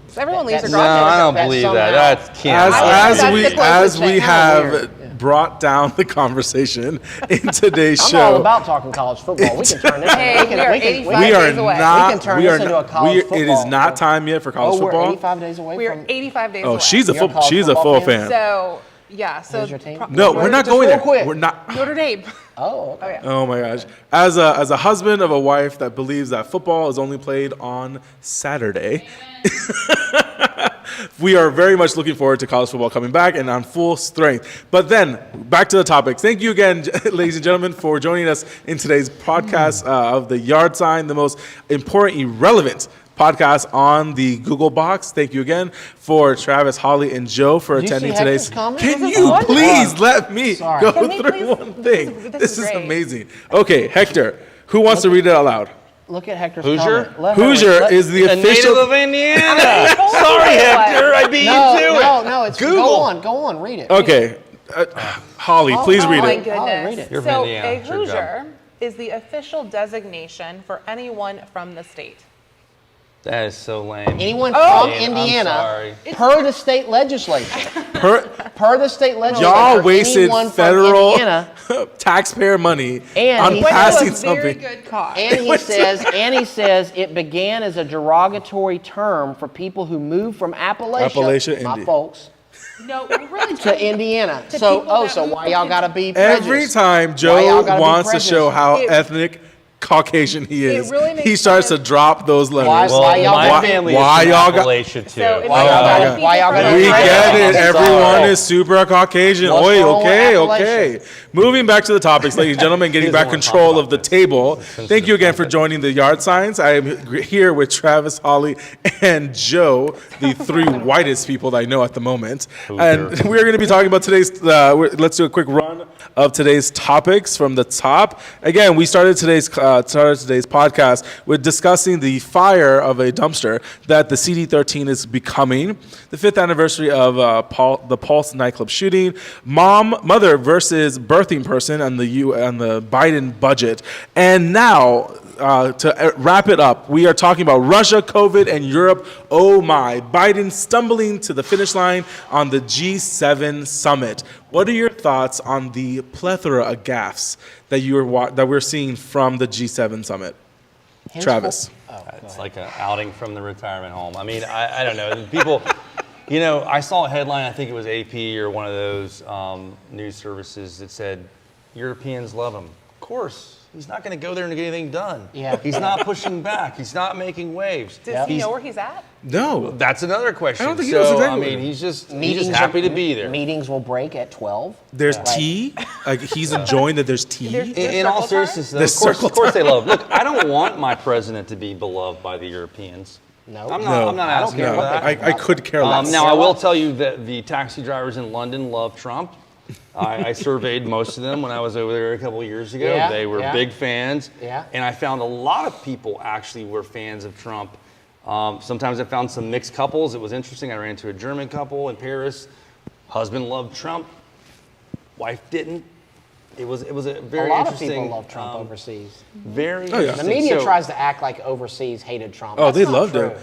So everyone leaves their No, No, garage. I don't That believe somehow- that. That can't. As, be. as that's we the closest as we thing. have Weird. brought down the conversation in today's I'm show, all about talking college football. We can turn this. Hey, we can, we are we can, 85 we are days away. not. We can turn we this are into not- a college It is football. not time yet for college Oh, we're football. 85 days away We are from. 85 days Oh, away. she's a You're a college she's a football full fan? fan. So, yeah. So Who's your team? No, we're not Just going real there. quick. We're not. Notre Dame. Oh, okay. Oh, yeah. Oh my gosh. As a husband of a wife that believes that football is only played on Saturday, we are very much looking forward to college football coming back and on full strength. But then, back to the topics. Thank you again, ladies and gentlemen, for joining us in today's podcast of the Yard Sign, the most important, irrelevant podcast on the Google box. Thank you again for Travis, Holly, and Joe for Did you see attending Hector's today's. comment? Can This is you wonderful. please let me Sorry. go Can we through please- one thing? this is This is great. amazing. Okay, Hector, who wants to read it out loud? Look at Hector's Hoosier? comment. Let her read- Hoosier let- is the A native official. of Indiana. told you Sorry, it was. Hector. I beat you to it. No, it's Google. go on, read it. Okay, Holly, please read Oh my it. goodness. Oh, read it. You're from So Indiana. a It's your job. Hoosier is the official designation for anyone from the state. That is so lame. Anyone Oh. from Man, I'm Indiana, sorry. per the state legislature, per the state legislature, Y'all wasted anyone from federal Indiana, taxpayer money And on he- Went to passing a very something. good cause. and he says it began as a derogatory term for people who moved from Appalachia, my Indy. folks, No, we're really to Indiana. To So, people that so moved why y'all from gotta be prejudiced? Every time Why Joe y'all gotta be wants to show prejudiced? how It- ethnic Caucasian he is, really makes he starts to sense. drop those letters. Why Well, y'all my gotta be- family why is from y'all got- Appalachia too. So if Why you y'all got gotta- why y'all people gotta from We be Indiana- get it. I'm Everyone sorry. is super Caucasian. What's Oi, wrong with okay, Appalachia? okay. Moving back to the topics, ladies and gentlemen, getting He doesn't back wanna talk control about of the this. table. Sensitive Thank you again for topic. joining the Yard Signs. I am here with Travis, Holly, and Joe, the three whitest people that I know at the moment. And Hoosier. we're going to be talking about today's, let's do a quick run of today's topics from the top. Again, we started today's podcast with discussing the fire of a dumpster that the CD13 is becoming, the 5th anniversary of the Pulse nightclub shooting, mother versus birthing person, and the Biden budget, and now. To wrap it up, we are talking about Russia, COVID, and Europe. Oh my, Biden stumbling to the finish line on the G7 summit. What are your thoughts on the plethora of gaffes that we're seeing from the G7 summit? Travis. It's like an outing from the retirement home. I mean, I don't know. People, I saw a headline, I think it was AP or one of those news services that said, Europeans love him. Of course. He's not going to go there and get anything done. Yeah. He's not pushing back. He's not making waves. Does he He's- know where he's at? No. That's another question. I don't think he knows so, exactly I mean, where. he's just happy to be there. Meetings will break at 12. There's tea. Like he's enjoying that there's tea. There's- In all circle time? seriousness, though, There's of course, circle of course they love. Look, I don't want my president to be beloved by the Europeans. No. I'm No. not I don't asking care for what that. they I could care less. Now, I will tell you that the taxi drivers in London love Trump. I surveyed most of them when I was over there a couple of years ago. Yeah, They were yeah. big fans. Yeah. And I found a lot of people actually were fans of Trump. Sometimes I found some mixed couples. It was interesting. I ran into a German couple in Paris. Husband loved Trump. Wife didn't. It was a A very lot of interesting. people love Trump overseas. Very Oh, yeah. interesting. The media So- tries to act like overseas hated Trump. Oh, That's they not loved true. it.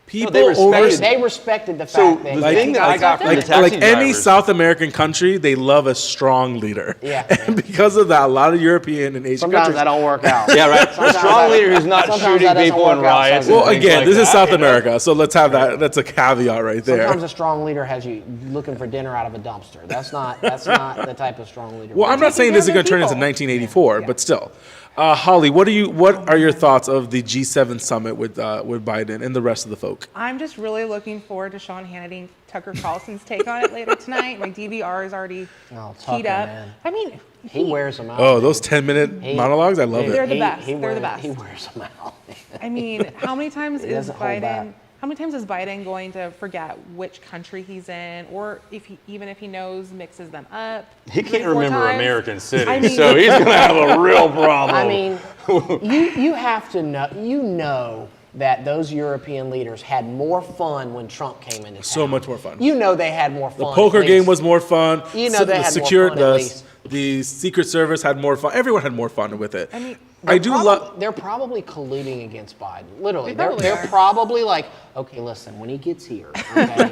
People they respected over it. They respected the So fact that the Like- thing that I got from the taxi like any drivers- South American country, they love a strong leader. Yeah. And because of that, a lot of European and Asian sometimes countries. that don't work out. Yeah, right. A Sometimes strong that- leader who's not sometimes shooting that doesn't people in work out riots. so and Well, things again, like this is that, South you know? America, so let's have that. That's a caveat right there. Sometimes a strong leader has you looking for dinner out of a dumpster. That's not the type of strong leader. Well, I'm not saying care this is of going to turn their into people. 1984, but still. Holly, what are your thoughts of the G7 summit with Biden and the rest of the folk? I'm just really looking forward to Sean Hannity and Tucker Carlson's take on it later tonight. My DVR is already Oh, keyed Tucker, up. man. I mean, He wears them out. Oh, those 10-minute monologues, I love They're it. the best. They're the best. He wears them out. I mean, how many times is doesn't hold back. Biden? How many times is Biden going to forget which country he's in, or even if he knows, mixes them up? He 3 can't or 4 remember times? American cities, I mean- so he's going to have a real problem. I mean, you have to know. You know that those European leaders had more fun when Trump came into town. So much more fun. You know they had more fun. The poker at game least. was more fun. You know they had more fun at least. The Secret Service had more fun. Everyone had more fun with it. I mean, I do love. They're probably colluding against Biden. Literally, They probably they're are. probably like, okay, listen, when he gets here, okay,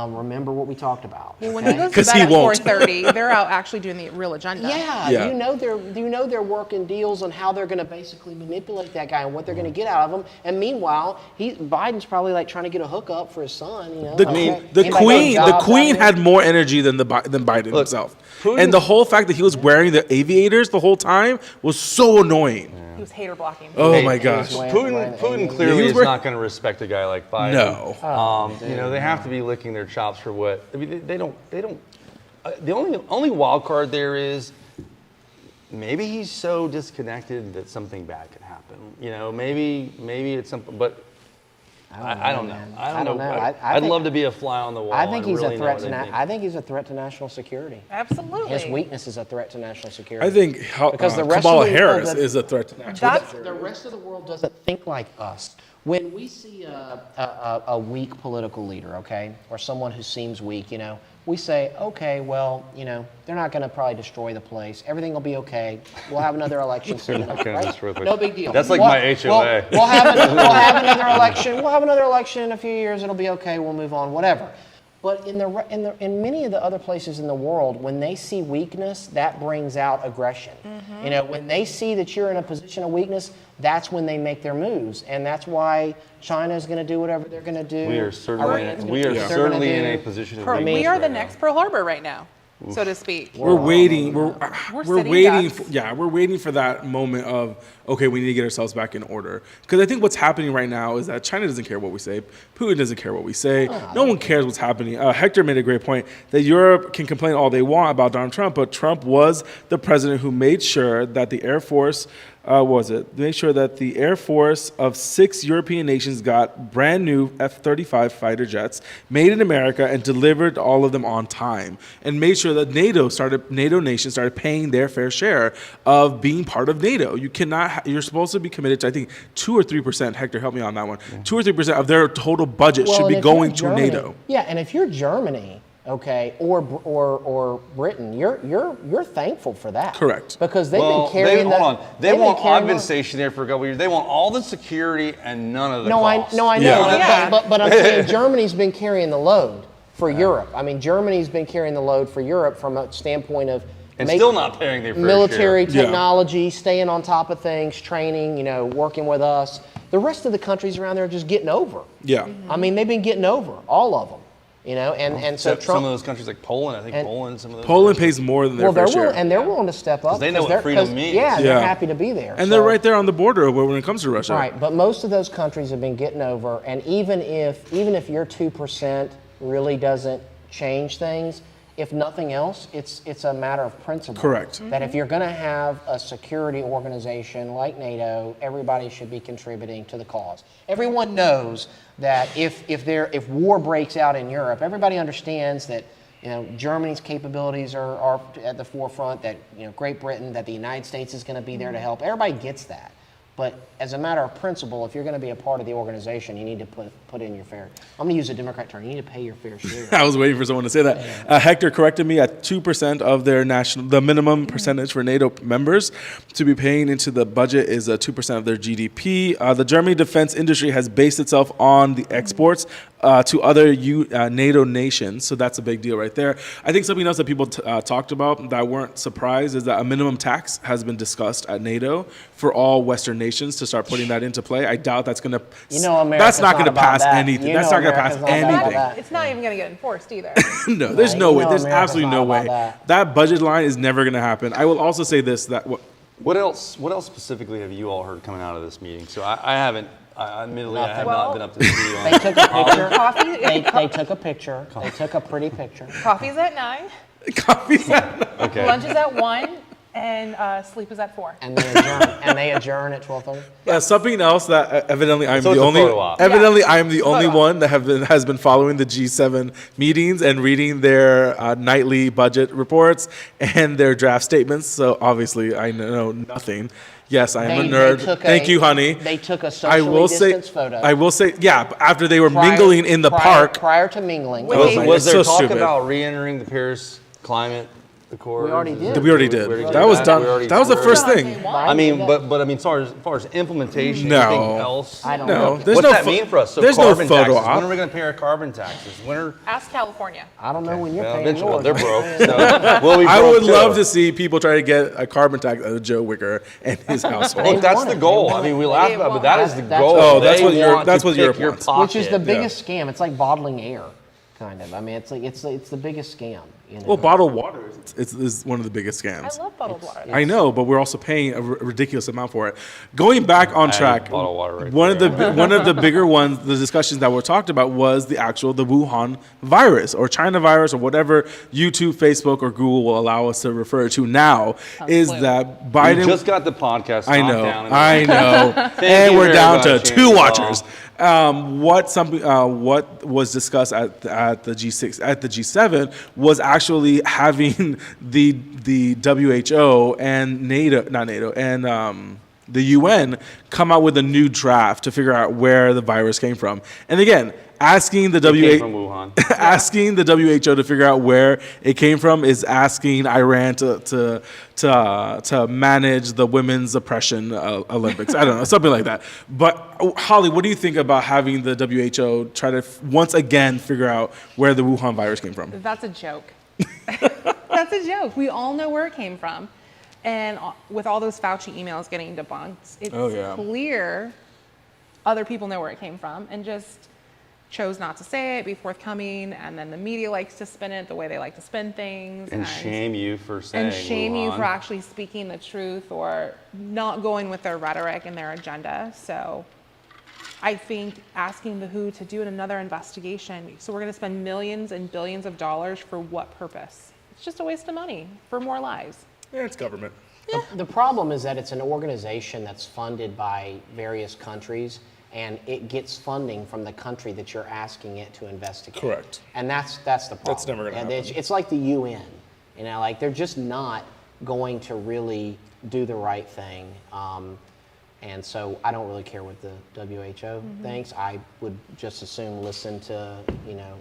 remember what we talked about. Well, when okay? he goes to 'Cause bed he at won't. 4:30, they're out actually doing the real agenda. Yeah, Yeah. you know they're working deals on how they're going to basically manipulate that guy and what they're going to get out of him. And meanwhile, Biden's probably like trying to get a hookup for his son. You know, The, okay, the anybody queen, got the jobs queen out there? had more energy than than Biden himself, Putin- and the whole fact that he was wearing the aviators the whole time was so annoying. He was hater blocking. Oh Hey, my he gosh! was wearing- Putin he clearly was is wearing- not going to respect a guy like Biden. No. They have to be licking their chops for what. I mean, they don't. The only wild card there is maybe he's so disconnected that something bad can happen. Maybe it's something. But I don't know. man. I don't know. I I'd think- love to be a fly on the wall. I think and he's really a know threat what to. they think. I think he's a threat to national security. Absolutely. His weakness is a threat to national security. I think Because the rest Kamala of the people Harris that- is a threat to national That's security. the rest of the world doesn't think like us. When we see a weak political leader, okay, or someone who seems weak, we say, okay, well, they're not going to probably destroy the place. Everything will be okay. We'll have another election soon. not gonna right? destroy the- No big deal. That's like my HOA. We'll have another election. We'll have another election in a few years. It'll be okay. We'll move on. Whatever. But in many of the other places in the world, when they see weakness, that brings out aggression. When they see that you're in a position of weakness, that's when they make their moves, and that's why China is going to do whatever they're going to do. We are certainly, Iran's gonna we do are what they're certainly gonna in a do. position of we weakness are the right next now. Pearl Harbor right now, so to speak. We're waiting. We're sitting waiting. ducks. We're waiting for that moment of okay, we need to get ourselves back in order. Because I think what's happening right now is that China doesn't care what we say. Putin doesn't care what we say. No one cares what's happening. Hector made a great point that Europe can complain all they want about Donald Trump, but Trump was the president who made sure that the Air Force. Made sure that the Air Force of 6 European nations got brand new F-35 fighter jets made in America and delivered all of them on time, and made sure that NATO nations started paying their fair share of being part of NATO. You cannot. You're supposed to be committed to, I think, 2 or 3%. Hector, help me on that one. 2 or 3% of their total budget should and be if you're going to Germany- NATO. Yeah, and if you're Germany, okay, or Britain, you're thankful for that. Correct. Because they've Well, been carrying hold on. They want. I've been on. stationed there for a couple of years. They want all the security and none of the No, cost. I know. Yeah. Yeah. But I'm saying Germany's been carrying the load for Europe. I mean, Germany's been carrying the load for Europe from a standpoint of And still not paying their fair military share. Yeah. technology, staying on top of things, training, working with us. The rest of the countries around there are just getting over. Yeah. I mean, they've been getting over, all of them. And so Except Trump. some of those countries like Poland. I think and- Poland. Some of those. Poland countries. pays more than their Well, fair they're share. willing, and they're willing to step up. 'Cause they know what freedom means. Yeah, Yeah. they're happy to be there. And So- they're right there on the border when it comes to Russia. Right, but most of those countries have been getting over, and even if your 2% really doesn't change things, if nothing else, it's a matter of principle. Correct. That if you're going to have a security organization like NATO, everybody should be contributing to the cause. Everyone knows that if war breaks out in Europe, everybody understands that Germany's capabilities are at the forefront. That Great Britain, that the United States is going to be there to help. Everybody gets that. But as a matter of principle, if you're going to be a part of the organization, you need to put in your fair. I'm going to use a Democrat term. You need to pay your fair share. I was waiting for someone to say that. Hector corrected me at 2% of their the minimum percentage for NATO members to be paying into the budget is 2% of their GDP. The German defense industry has based itself on the exports to other NATO nations, so that's a big deal right there. I think something else that people talked about that weren't surprised is that a minimum tax has been discussed at NATO for all Western nations to start putting that into play. I doubt that's going to. America's That's not going to about pass that. anything. That's not going to pass America's not about anything. that. It's not even going to get enforced either. No, there's no way. There's America's absolutely not no about way. that. That budget line is never going to happen. I will also say this: that What else specifically have you all heard coming out of this meeting? So I haven't. Admittedly, I have Nothing. not been up to speed on They took a picture. Coffee, They took a picture. They took a pretty picture. coffee's at 9, coffee's Okay. lunch is at 1, and sleep is at 4. And they adjourn at 12:30. something else that evidently I'm So the it's a only. photo op. Evidently, Yeah. I am the only Photo op. one that has been following the G7 meetings and reading their nightly budget reports and their draft statements. So obviously, I know nothing. Yes, I am a nerd. Thank you, honey. They took a I socially will say. distanced photo. I will say. Yeah, but after they were mingling in the park. Prior to mingling. Wait, Was, wait, was it's there so talk stupid. about re-entering the Paris Climate Accord? We already did. We already did. That was done. That was the first thing. I mean, but I mean, as far as implementation, No. anything else? I don't No, know. there's What's no that pho- mean for us? So there's no carbon photo taxes. op. When are we going to pay our carbon taxes? When are Ask California. I don't know when you're well, paying eventually yours. they're broke. So we'll be I broke would too. love to see people try to get a carbon tax out of Joe Wicker and his household. Look, that's want the it. goal. They I want mean, we it. laugh They about it, but want that it. is the That's goal. what- Oh, that's They what your- want that's to what your pick your wants. pocket. Which is the biggest scam. It's like bottling air, kind of. I mean, it's the biggest scam. You know? Well, bottled water is one of the biggest I scams. love bottled water. I know, but we're also paying a ridiculous amount for it. Going back on I track, have bottled water right one there. of the bigger ones, the discussions that were talked about was the Wuhan virus or China virus or whatever YouTube, Facebook, or Google will allow us to refer to now. Is fluid. that We Biden? just got the podcast. I knocked know, down in I know, and you we're very down to much, 2 Andy watchers. Paul. What was discussed at the G7 was actually having the WHO and NATO and the UN come out with a new draft to figure out where the virus came from. And again, asking the It came from WHO Wuhan. asking the WHO to figure out where it came from is asking Iran to manage the women's oppression Olympics. I don't know, something like that. But Holly, what do you think about having the WHO try to once again figure out where the Wuhan virus came from? That's a joke. That's a joke. We all know where it came from. And with all those Fauci emails getting debunked, it's clear other people know where it came from and just chose not to say it, be forthcoming, and then the media likes to spin it the way they like to spin things. And shame you for saying And shame you Wuhan. for actually speaking the truth or not going with their rhetoric and their agenda. So I think asking the WHO to do another investigation, so we're going to spend millions and billions of dollars for what purpose? It's just a waste of money for more lies. Yeah, it's government. The problem is that it's an organization that's funded by various countries, and it gets funding from the country that you're asking it to investigate. Correct. And that's the problem. That's never gonna And happen. it's like the UN. You know, like they're just not going to really do the right thing. And so I don't really care what the WHO thinks. I would just assume listen to,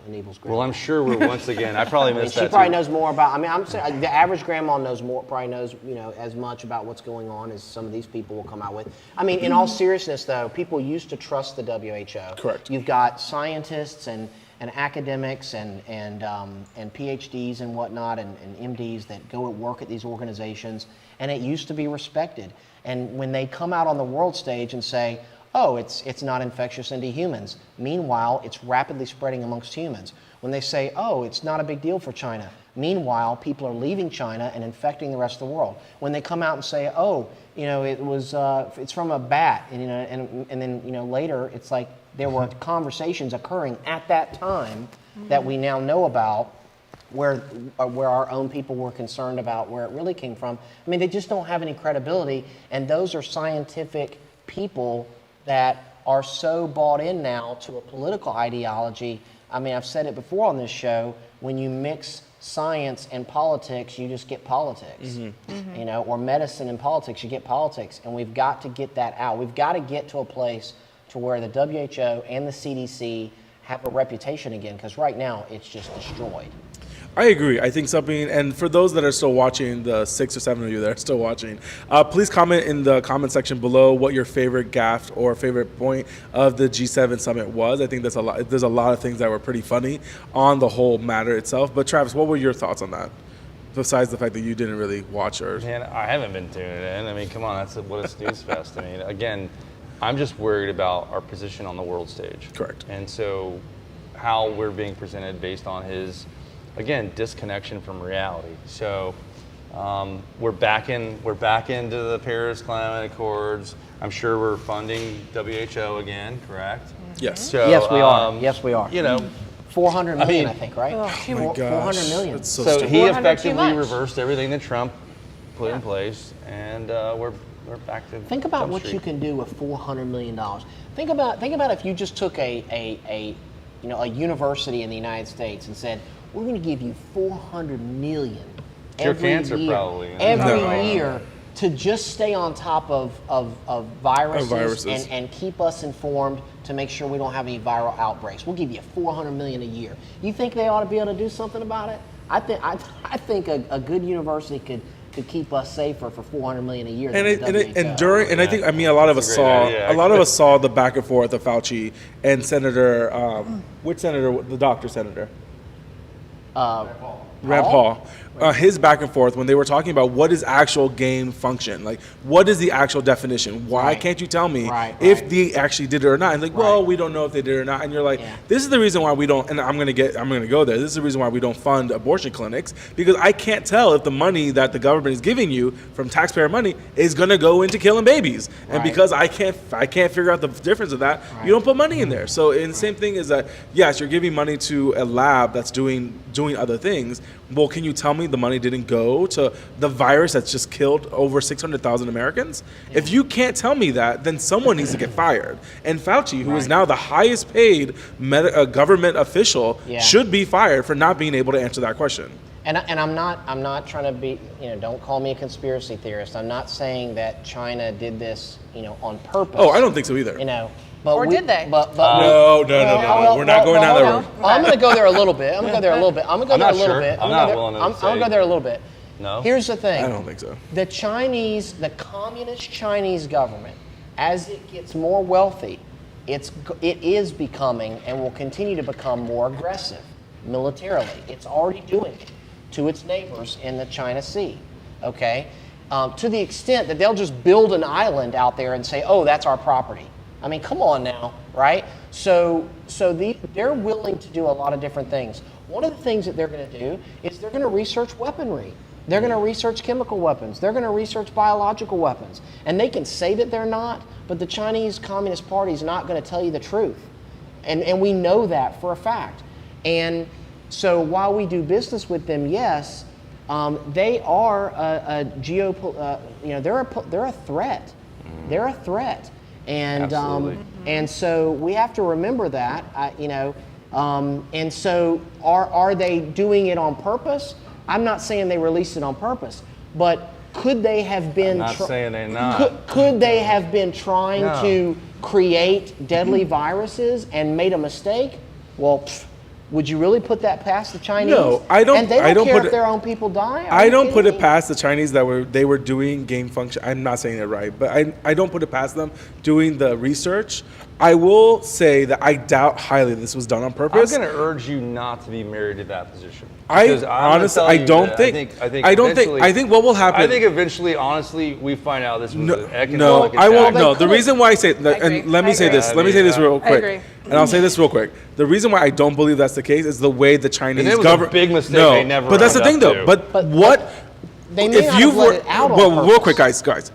Anibel's grandma. Well, I'm sure we're once again. I probably I mean, missed she that. probably too. knows more about. I mean, I'm saying the average grandma probably knows, as much about what's going on as some of these people will come out with. I mean, in all seriousness, though, people used to trust the WHO. Correct. You've got scientists and academics and PhDs and whatnot and MDs that go and work at these organizations, and it used to be respected. And when they come out on the world stage and say, oh, it's not infectious into humans, meanwhile, it's rapidly spreading amongst humans. When they say, oh, it's not a big deal for China, meanwhile, people are leaving China and infecting the rest of the world. When they come out and say, oh, it's from a bat, and then later it's like there were conversations occurring at that time that we now know about, where our own people were concerned about where it really came from. I mean, they just don't have any credibility, and those are scientific people that are so bought in now to a political ideology. I mean, I've said it before on this show, when you mix science and politics, you just get politics. Or medicine and politics, you get politics, and we've got to get that out. We've got to get to a place to where the WHO and the CDC have a reputation again, because right now it's just destroyed. I agree. I think something, and for those that are still watching, the 6 or 7 of you that are still watching, please comment in the comment section below what your favorite gaffe or favorite point of the G7 summit was. I think there's a lot of things that were pretty funny on the whole matter itself. But Travis, what were your thoughts on that? Besides the fact that you didn't really watch or... Man, I haven't been tuning in. I mean, come on, what a snooze fest. I mean, again, I'm just worried about our position on the world stage. Correct. And so how we're being presented based on his, again, disconnection from reality. So we're back into the Paris Climate Accords. I'm sure we're funding WHO again, correct? Yes. So, Yes, we are. Yes, we are. 400 million, I mean- think, right? Oh, my gosh. 400 million. That's so So stupid. he 400 too effectively much. reversed everything that Trump put in place, and we're back to Think about Jump what Street. you can do with $400 million. Think about if you just took a university in the United States and said, we're going to give you $400 million Cure every cancer, year, probably. every No. year to just stay on top of viruses. And keep us informed to make sure we don't have any viral outbreaks. We'll give you $400 million a year. You think they ought to be able to do something about it? I think a good university could keep us safer for $400 million a year. And than the WHO. I think a lot of us That's a great saw idea, a lot of actually. us saw the back and forth of Fauci and Senator which senator, the doctor senator, Rand Paul, his back and forth when they were talking about what is actual gain function, like what is the actual definition? Why Right. can't you tell me Right, if right. they actually did it or not? And like, well, Right. we don't know if they did it or not. And you're like, Yeah. this is the reason why we don't. And I'm gonna go there. This is the reason why we don't fund abortion clinics, because I can't tell if the money that the government is giving you from taxpayer money is gonna go into killing babies. And Right. because I can't figure out the difference of that, you don't put money in there. So, and the same thing is that yes, you're giving money to a lab that's doing other things. Well, can you tell me the money didn't go to the virus that's just killed over 600,000 Americans? If you can't tell me that, then someone needs to get fired. And Fauci, who is Right. now the highest paid government official, Yeah. should be fired for not being able to answer that question. And I'm not trying to be, don't call me a conspiracy theorist. I'm not saying that China did this, on purpose. Oh, I don't think so either. But Or did they? But No. We're not going down that road. I'm going to go there a little bit. I'm going to go there a little bit. I'm going to go I'm there a not little sure. bit. I'm not willing to I'm going to go there a little bit. No? Here's the thing. I don't think so. The communist Chinese government, as it gets more wealthy, it is becoming and will continue to become more aggressive militarily. It's already doing it to its neighbors in the China Sea, okay? To the extent that they'll just build an island out there and say, oh, that's our property. I mean, come on now, right? So they're willing to do a lot of different things. One of the things that they're going to do is they're going to research weaponry. They're going to research chemical weapons. They're going to research biological weapons. And they can say that they're not, but the Chinese Communist Party is not going to tell you the truth. And we know that for a fact. And so while we do business with them, yes, they are they're a threat. They're a threat. And Absolutely. And so we have to remember that, and so are they doing it on purpose? I'm not saying they released it on purpose, but could they have been? I'm not saying they're not. Could they have been trying No. to create deadly viruses and made a mistake? Well, would you really put that past the Chinese? No, I don't- And they I don't don't care put if it- their own people die. Are I you don't put kidding it me? past the Chinese that they were doing gain function. I'm not saying it right, but I don't put it past them doing the research. I will say that I doubt highly this was done on I'm purpose. going to urge you not to be married to that position. I Because I'm gonna honestly, tell I you don't that think. I I think what will happen. I think eventually, honestly, we find out this was No, an economic no, attack. I won't. They No, the could've- reason why I say, agree. and let me I say agree. this. Let me say this real I quick, agree. and I'll say this real quick. The reason why I don't believe that's the case is the way the Chinese it was a government. big mistake No, they never but that's the owned thing, up though. to. But what? They may not have let it out on well, real purpose. quick, guys.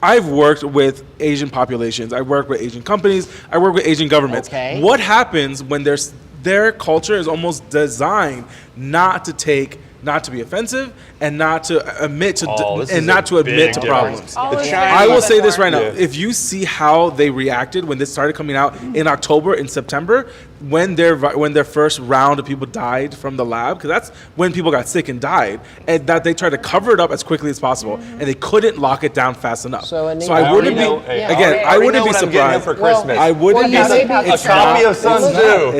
I've worked with Asian populations. I work with Asian companies. I work with Asian governments. Okay. What happens when their culture is almost designed not to be offensive and not to admit to this is and not a to admit big to difference. problems. All The of this Chinese- I will is say this right now. Yeah. If you see how they reacted when this started coming out in October, in September, when their first round of people died from the lab, because that's when people got sick and died, and that they tried to cover it up as quickly as possible, and they couldn't lock it down fast enough. So, Anita, I wouldn't be. I already know- Hey, Again, already I wouldn't know be what I'm getting him surprised. for Well, Christmas. I wouldn't Well, be. you may be- a copy of Sun it's Tzu. not-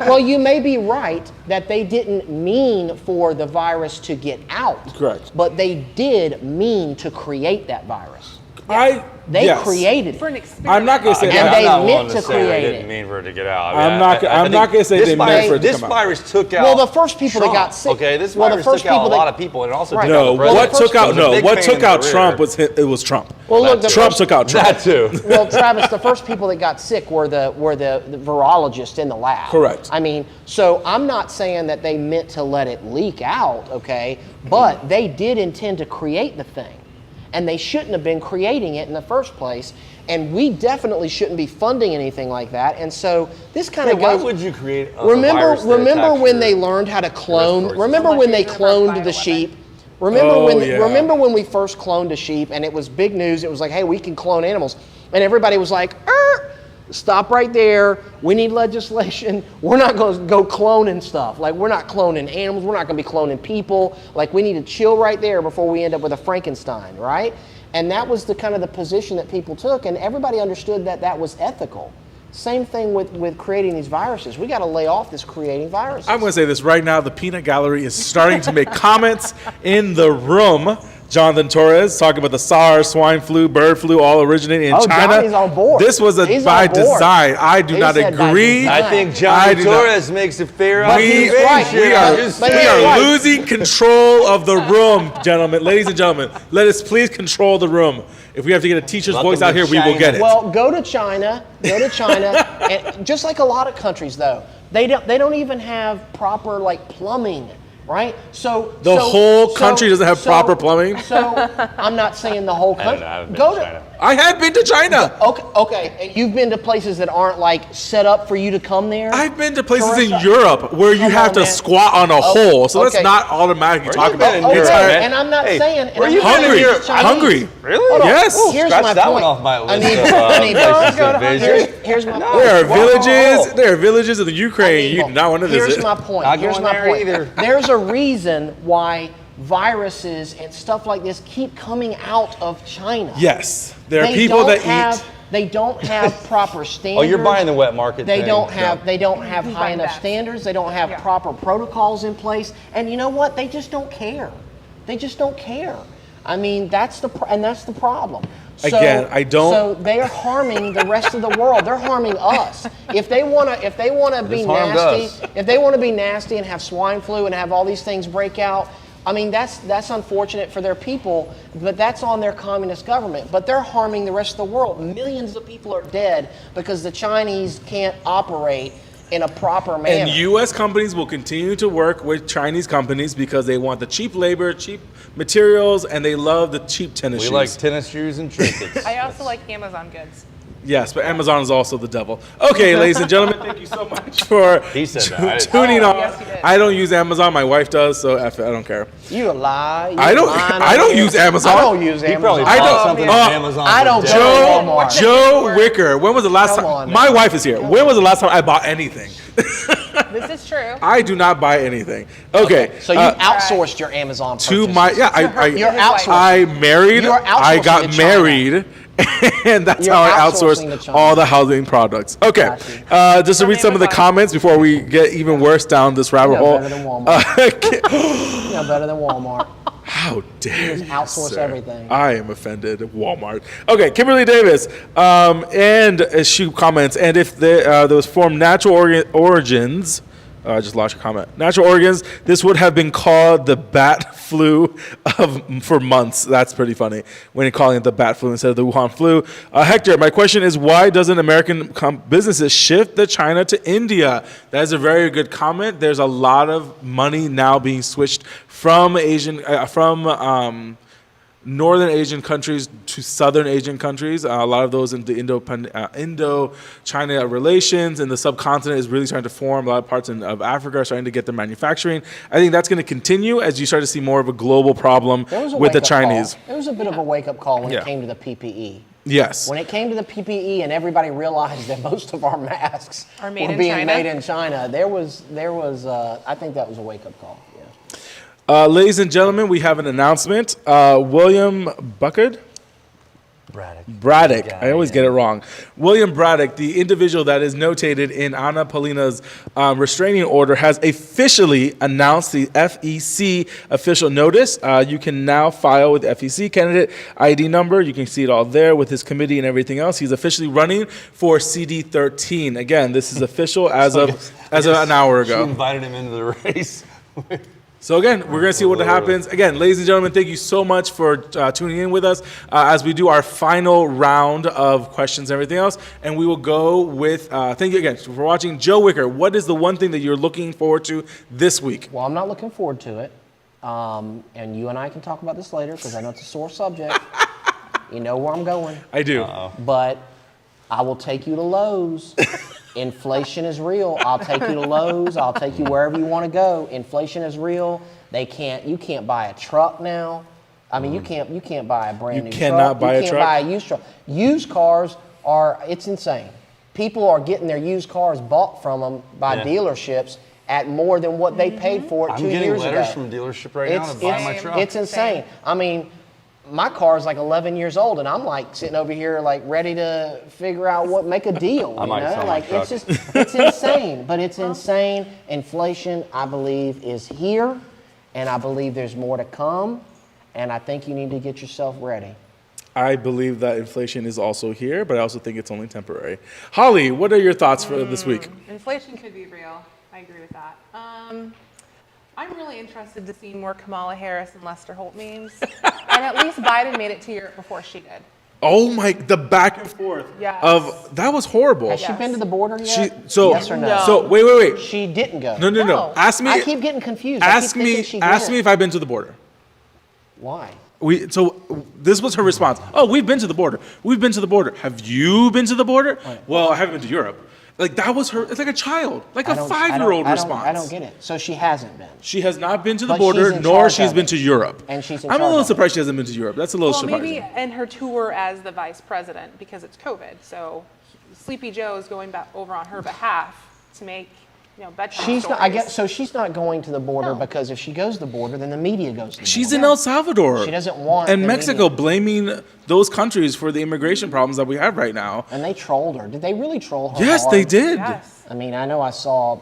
it's well, you may be right that they didn't mean for the virus to get out. Correct. But they did mean to create that virus. They yes. created For an it. experiment. I'm not going to say And that. they I'm not meant willing to say they create didn't it. mean for it to get out. I'm not think gonna say this they meant virus- for it to This come out. virus took out. Well, the first people that Trump, got sick. Okay, this well, the virus first took out a people that- lot of people, and it also Right. took out No, the president. what took out? I was a No, big what fan took in out the Trump career. it was Trump. Well, look, the Trump first- took out Trump. That too. Well, Travis, the first people that got sick were the virologists in the lab. Correct. I mean, so I'm not saying that they meant to let it leak out, okay? But they did intend to create the thing. And they shouldn't have been creating it in the first place. And we definitely shouldn't be funding anything like that. And so this kind of Why goes. would you create a Remember virus that when attacks they your- learned how to clone? respiratory Remember system? when they So much easier cloned for a the bioweapon. sheep? Remember Oh, when yeah. remember when we first cloned a sheep and it was big news? It was like, hey, we can clone animals, and everybody was like, stop right there. We need legislation. We're not going to go cloning stuff. Like, we're not cloning animals. We're not going to be cloning people. Like, we need to chill right there before we end up with a Frankenstein, right? And that was the kind of the position that people took, and everybody understood that that was ethical. Same thing with creating these viruses. We got to lay off this creating viruses. I'm going to say this right now. The peanut gallery is starting to make comments in the room Jonathan Torres talking about the SARS, swine flu, bird flu, all originating in China. Johnny's on board. This was He's by on board. design. I do He not said by agree. design. I think I Johnny do not- Torres makes a fair he's observation. right. We I'm are, just But we he's saying. are right. losing control of the room, gentlemen. Ladies and gentlemen, let us please control the room. If we have to get a teacher's Welcome voice out to here, we will China. get it. Well, go to China, and just like a lot of countries, though, they don't even have proper like plumbing, right? So The whole country doesn't have proper plumbing? So I'm not saying the whole country. I haven't been Go to China. I have been to China. Okay. And you've been to places that aren't like set up for you to come there. I've been to places in Teresa, Europe where you come have on, to man. squat on a hole. So let's okay. not automatically Where talk you been about in Europe, entire- man? And I'm not Hey, saying. and where I'm you not been in saying Europe? it's Chinese. Hungry. Really? Hold on. Yes. Here's Scratch my that point. one off my I list need- of I need- places go to to visit. Here's my No. point. There are Whoa. villages. There are villages in the Ukraine you do not want to visit. Here's my point. Not Here's going my there point. either. There's a reason why viruses and stuff like this keep coming out of China. Yes, there are They people don't that have, eat. They don't have proper standards. Oh, you're buying the wet market They thing. don't have. Yeah. They don't have He's high buying enough that. standards. They don't have Yeah. proper protocols in place. And you know what? They just don't care. They just don't care. I mean, that's the problem. So, Again, I don't- So they are harming the rest of the world. They're harming us. If they wanna be harmed nasty, us. if they want to be nasty and have swine flu and have all these things break out, I mean, that's unfortunate for their people, but that's on their communist government. But they're harming the rest of the world. Millions of people are dead because the Chinese can't operate in a proper manner. And U.S. companies will continue to work with Chinese companies because they want the cheap labor, cheap materials, and they love the cheap tennis We shoes. like tennis shoes and trinkets. I also like Amazon goods. Yes, but Amazon is also the devil. Okay, ladies and gentlemen, thank you so much for He said that. I didn't- tuning Oh, on. yes, he did. I don't use Amazon. My wife does, so F it, I don't care. You a lie. I don't use Amazon. I don't use He probably Amazon. I bought don't- something oh, on Amazon. I for don't debt. go to Joe, Walmart. Joe Wicker, when was the last Come time? on, My man. wife is here. When was the last time I bought anything? This is true. I do not buy anything. Okay. So you outsourced your Amazon to purchases. my You're his wife. outsourcing. I married. You are I outsourcing got to China. married. And that's You're how I outsourcing to outsource China. all the housing products. Okay, Gotcha. just to read some of the Amazon. comments before we get even worse down this rabbit You know hole. better than Walmart. You know better than Walmart. How dare you outsource sir. everything. I am offended. Walmart. Okay, Kimberly Davis, and she comments, and if those form natural origins. I just lost your comment. Natural organs. This would have been called the bat flu for months. That's pretty funny when you're calling it the bat flu instead of the Wuhan flu. Hector, my question is, why doesn't American businesses shift the China to India? That is a very good comment. There's a lot of money now being switched from Northern Asian countries to Southern Asian countries. A lot of those in the Indo-China relations and the subcontinent is really starting to form. A lot of parts of Africa are starting to get their manufacturing. I think that's going to continue as you start to see more of a global problem There was a with the wake-up call. Chinese. There was a bit of a wake-up call when Yeah. it came to the PPE. Yes. When it came to the PPE and everybody realized that most of our masks Are made were in being China? made in China, there was I think that was a wake-up call. Yeah. Ladies and gentlemen, we have an announcement. William Braddock. Yeah, I always get it wrong. William Braddock, the individual that is notated in Anna Paulina's restraining order, has officially announced the FEC official notice. You can now file with FEC candidate ID number. You can see it all there with his committee and everything else. He's officially running for CD13. Again, this is official as of an hour She ago. invited him into the race. So again, we're going to see what happens. Again, ladies and gentlemen, thank you so much for tuning in with us as we do our final round of questions and everything else. And we will go with, thank you again for watching. Joe Wicker, what is the one thing that you're looking forward to this week? Well, I'm not looking forward to it. And you and I can talk about this later because I know it's a sore subject. You know where I'm going. I do. But I will take you to Lowe's. Inflation is real. I'll take you to Lowe's. I'll take you wherever you want to go. Inflation is real. You can't buy a truck now. I mean, you can't buy a brand new truck. cannot buy a You truck? can't buy a used truck. Used cars it's insane. People are getting their used cars bought from them by Yeah. dealerships at more than what they paid for it I'm 2 getting years letters ago. from dealership right now to buy my truck. It's insane. I mean, my car is like 11 years old, and I'm like sitting over here like ready to figure out make a deal. I might sell my Like truck. it's insane. But it's insane. Inflation, I believe, is here, and I believe there's more to come. and I think you need to get yourself ready. I believe that inflation is also here, but I also think it's only temporary. Holly, what are your thoughts for this week? Inflation could be real. I agree with that. I'm really interested to see more Kamala Harris and Lester Holt memes. And at least Biden made it to Europe before she did. Oh my, the back and forth of that was horrible. Has she been to the border yet? Yes or no? No. So wait. She didn't go. No. No. Ask me. I keep getting confused. Ask me if I've been to the border. Why? So this was her response. Oh, we've been to the border. We've been to the border. Have you been to the border? Well, I haven't been to Europe. Like that was her. It's like a child, like a 5-year-old response. I don't get it. So she hasn't been. She has not been to the But border, she's in nor charge she's of been it. to Europe. And she's in I'm a charge little of it. surprised she hasn't been to Europe. That's a little Well, surprising. maybe in her tour as the vice president because it's COVID. So Sleepy Joe's going back over on her behalf to make bedtime She's not. I stories. guess so. She's not going to the border No. because if she goes to the border, then the media goes to the She's border. in El Salvador. She doesn't want And the Mexico media. blaming those countries for the immigration problems that we have right now. And they trolled her. Did they really troll her? Yes, hard? they did. Yes. I mean, I know I saw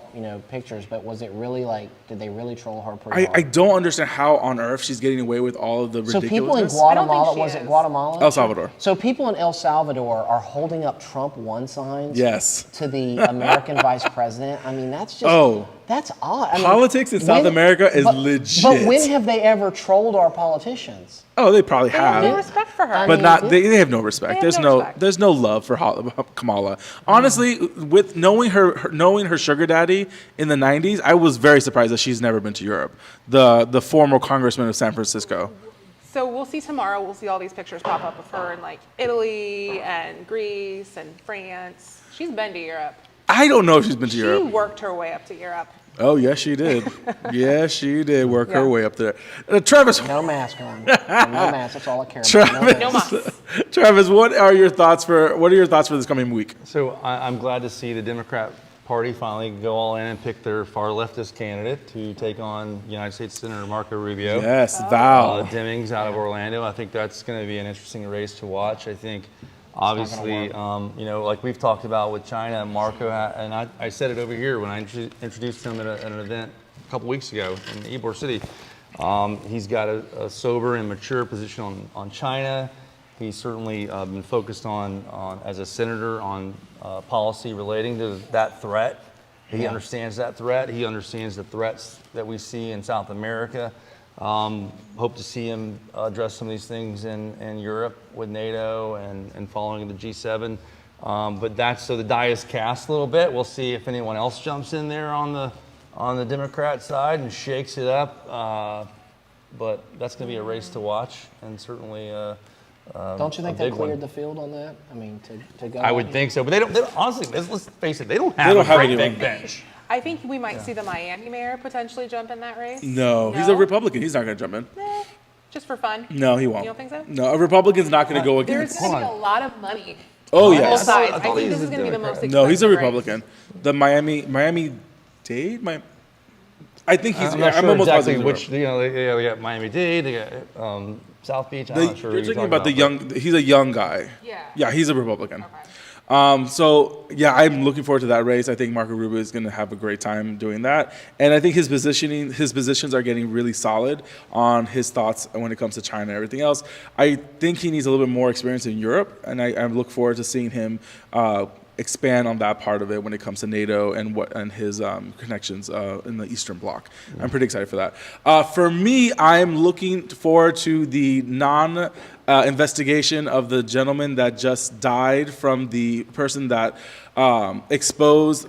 pictures, but was it really like? Did they really troll her pretty hard? I don't understand how on earth she's getting away with all of the So ridiculousness. people in I don't Guatemala, think she was it is. Guatemala? El Salvador. So people in El Salvador are holding up Trump one signs. Yes. To the American vice president. I mean, that's just. Oh. That's odd. I mean, Politics in South America is legit. But when have they ever trolled our politicians? Oh, they probably They have no have. respect for her. I But mean, not they have no respect. They have There's no no respect. there's no love for Kamala. Honestly, with knowing her sugar daddy in the 90s, I was very surprised that she's never been to Europe. The former congressman of San Francisco. So we'll see tomorrow. We'll see all these pictures pop up of her in like Italy and Greece and France. She's been to Europe. I don't know if she's been to She Europe. worked her way up to Europe. Oh, yes, she did. Yes, she did work her Yeah. way up there. Travis, No mask on. No mask. That's all I care about. Travis, No mas. Travis, what are your thoughts for this coming week? So I'm glad to see the Democrat Party finally go all in and pick their far leftist candidate to take on United States Senator Marco Rubio. Yes, Val. Demings out of Orlando. I think that's going to be an interesting race to watch. I think, obviously, like we've talked about with China, Marco, and I said it over here when I introduced him at an event a couple weeks ago in Ybor City. He's got a sober and mature position on China. He's certainly been focused on as a senator on policy relating to that threat. He understands that threat. He understands the threats that we see in South America. Hope to see him address some of these things in Europe with NATO and following the G7. But that's so the die is cast a little bit. We'll see if anyone else jumps in there on the Democrat side and shakes it up. But that's going to be a race to watch, and certainly. Don't you think they big one. cleared the field on that? I mean, to go. I would think so, but they don't honestly, let's face it, they don't have don't a have great anyone. big bench. I think we might see the Miami mayor potentially jump in that race. No, he's a Republican. He's not going to jump in. Just for fun. No, he won't. You don't think so? No, a Republican's not going to go There's against. going to be a lot of money. Oh, on both yes. sides. I I thought he think was this is a going to be the most Democrat. expensive No, he's a race. Republican. The Miami-Dade? I think he's. I'm not I'm sure almost exactly positive. which. They got Miami-Dade, they got South Beach. I'm not sure. You're who talking about the young. He's a young guy. Yeah. Yeah, he's a Republican. Okay. So yeah, I'm looking forward to that race. I think Marco Rubio is going to have a great time doing that, and I think his positions are getting really solid on his thoughts when it comes to China and everything else. I think he needs a little bit more experience in Europe, and I look forward to seeing him expand on that part of it when it comes to NATO and his connections in the Eastern Bloc. I'm pretty excited for that. For me, I'm looking forward to the investigation of the gentleman that just died from the person that exposed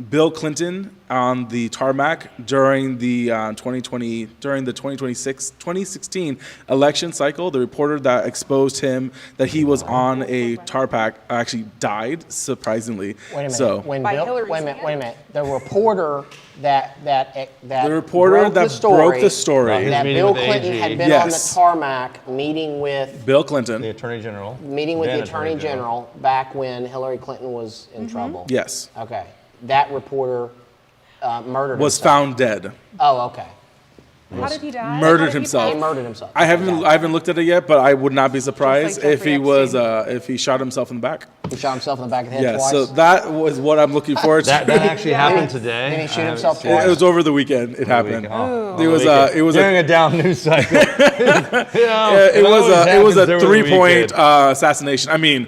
Bill Clinton on the tarmac during the 2016 election cycle. The reporter that exposed him that he was on a tarmac actually died, surprisingly. Wait a minute. So When By Bill, Hillary's wait a minute. hand. Wait a minute. The reporter that the reporter that broke the story, His that meeting Bill with Clinton AG. had been on the Yes. tarmac meeting with Bill Clinton. The Attorney General. the Attorney General back when Hillary Clinton was in trouble. Yes, Okay. That reporter murdered was himself. found dead. Oh, okay. How did he die? How Murdered did he himself. He pass? murdered himself. I haven't looked at it yet, but I would not be surprised if Jeffrey he was Epstein. if he shot himself in the back. He shot himself in the back of the head Yeah, twice. so that was what I'm looking forward to. That actually happened today. Did he shoot I himself haven't seen twice? It was over the weekend. It happened. Oh, It was it was during a down news cycle. it was a 3-point assassination. I mean,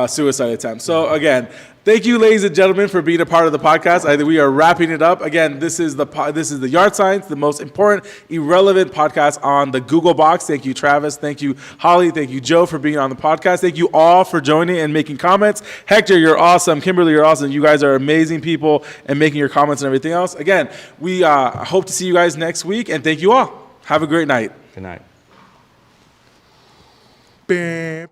suicide attempt. So again, thank you, ladies and gentlemen, for being a part of the podcast. I think we are wrapping it up. Again, this is the Yard Science, the most important, irrelevant podcast on the Google box. Thank you, Travis. Thank you, Holly. Thank you, Joe, for being on the podcast. Thank you all for joining and making comments. Hector, you're awesome. Kimberly, you're awesome. You guys are amazing people and making your comments and everything else. Again, we hope to see you guys next week, and thank you all. Have a great night. Good night. Bam.